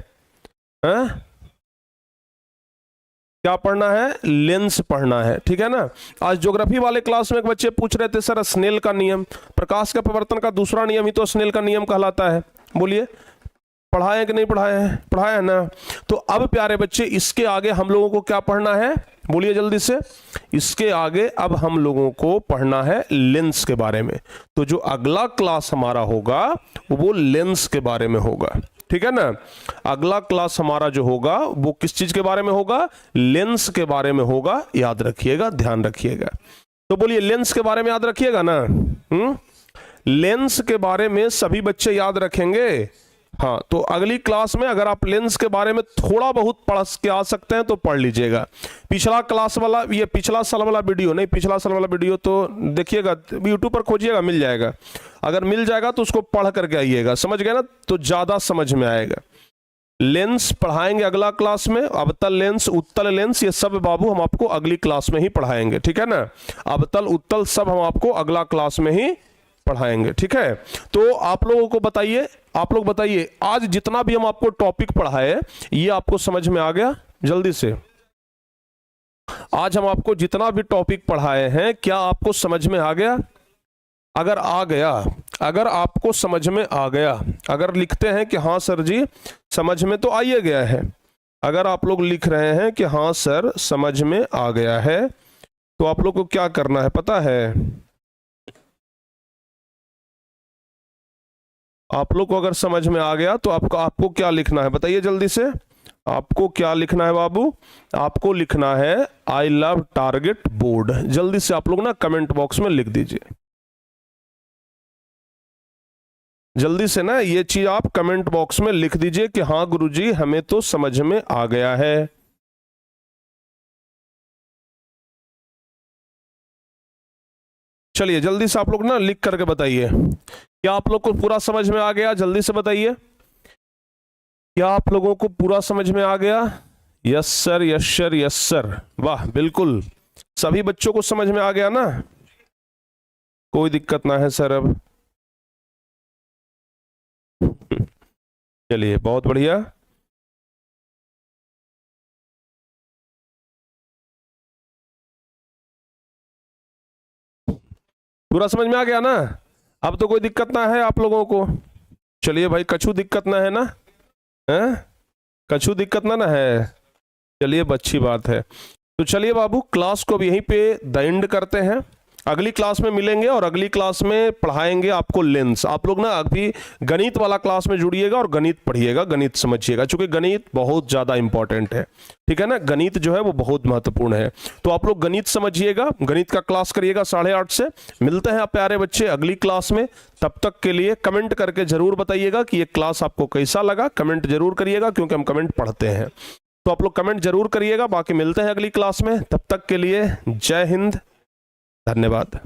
क्या पढ़ना है? लेंस पढ़ना है, ठीक है ना। आज ज्योग्राफी वाले क्लास में एक बच्चे पूछ रहे थे सर स्नेल का नियम, प्रकाश का प्रवर्तन का दूसरा नियम ही तो स्नेल का नियम कहलाता है। बोलिए पढ़ाए कि नहीं पढ़ाए हैं? पढ़ाए है ना। तो अब प्यारे बच्चे इसके आगे हम लोगों को क्या पढ़ना है? बोलिए जल्दी से। इसके आगे अब हम लोगों को पढ़ना है लेंस के बारे में। तो जो अगला क्लास हमारा होगा वो लेंस के बारे में होगा, ठीक है ना। अगला क्लास हमारा जो होगा वो किस चीज के बारे में होगा? लेंस के बारे में होगा। याद रखिएगा, ध्यान रखिएगा। तो बोलिए लेंस के बारे में याद रखिएगा ना। लेंस के बारे में सभी बच्चे याद रखेंगे। हाँ तो अगली क्लास में अगर आप लेंस के बारे में थोड़ा बहुत पढ़ के आ सकते हैं तो पढ़ लीजिएगा। पिछला क्लास वाला, ये पिछला साल वाला वीडियो नहीं, पिछला साल वाला वीडियो तो देखिएगा, यूट्यूब पर खोजिएगा, मिल जाएगा। अगर मिल जाएगा तो उसको पढ़ करके आइएगा, समझ गए ना, तो ज्यादा समझ में आएगा। लेंस पढ़ाएंगे अगला क्लास में। अवतल लेंस, उत्तल लेंस, ये सब बाबू हम आपको अगली क्लास में ही पढ़ाएंगे, ठीक है ना। अवतल उत्तल सब हम आपको अगला क्लास में ही पढ़ाएंगे, ठीक है। तो आप लोगों को बताइए, आप लोग बताइए आज जितना भी हम आपको टॉपिक पढ़ाए ये आपको समझ में आ गया? जल्दी से। आज हम आपको जितना भी टॉपिक पढ़ाए हैं क्या आपको समझ में आ गया? अगर आ गया, अगर आपको समझ में आ गया, अगर लिखते हैं कि हाँ सर जी समझ में तो आइए गया है, अगर आप लोग लिख रहे हैं कि हाँ सर समझ में आ गया है, तो आप लोग को क्या करना है पता है? आप लोग को अगर समझ में आ गया तो आपको क्या लिखना है बताइए जल्दी से। आपको क्या लिखना है बाबू? आपको लिखना है आई लव टारगेट बोर्ड। जल्दी से आप लोग ना कमेंट बॉक्स में लिख दीजिए, जल्दी से ना ये चीज आप कमेंट बॉक्स में लिख दीजिए कि हाँ गुरुजी हमें तो समझ में आ गया है। चलिए जल्दी से आप लोग ना लिख करके बताइए, क्या आप लोग को पूरा समझ में आ गया? जल्दी से बताइए, क्या आप लोगों को पूरा समझ में आ गया? Yes sir, yes sir, yes sir, वाह बिल्कुल। सभी बच्चों को समझ में आ गया ना? कोई दिक्कत ना है सर अब। चलिए बहुत बढ़िया। पूरा समझ में आ गया ना? अब तो कोई दिक्कत ना है आप लोगों को। चलिए भाई, कछु दिक्कत ना है ना? हैं? कछु दिक्कत ना है? चलिए अच्छी बात है। तो चलिए बाबू क्लास को अब यहीं पे द एंड करते हैं। अगली क्लास में मिलेंगे और अगली क्लास में पढ़ाएंगे आपको लेंस। आप लोग ना अभी गणित वाला क्लास में जुड़िएगा और गणित पढ़िएगा, गणित समझिएगा, क्योंकि गणित बहुत ज़्यादा इंपॉर्टेंट है, ठीक है ना। गणित जो है वो बहुत महत्वपूर्ण है। तो आप लोग गणित समझिएगा, गणित का क्लास करिएगा 8:30 से। मिलते हैं आप प्यारे बच्चे अगली क्लास में। तब तक के लिए कमेंट करके जरूर बताइएगा कि ये क्लास आपको कैसा लगा। कमेंट जरूर करिएगा क्योंकि हम कमेंट पढ़ते हैं, तो आप लोग कमेंट जरूर करिएगा। बाकी मिलते हैं अगली क्लास में, तब तक के लिए जय हिंद, धन्यवाद।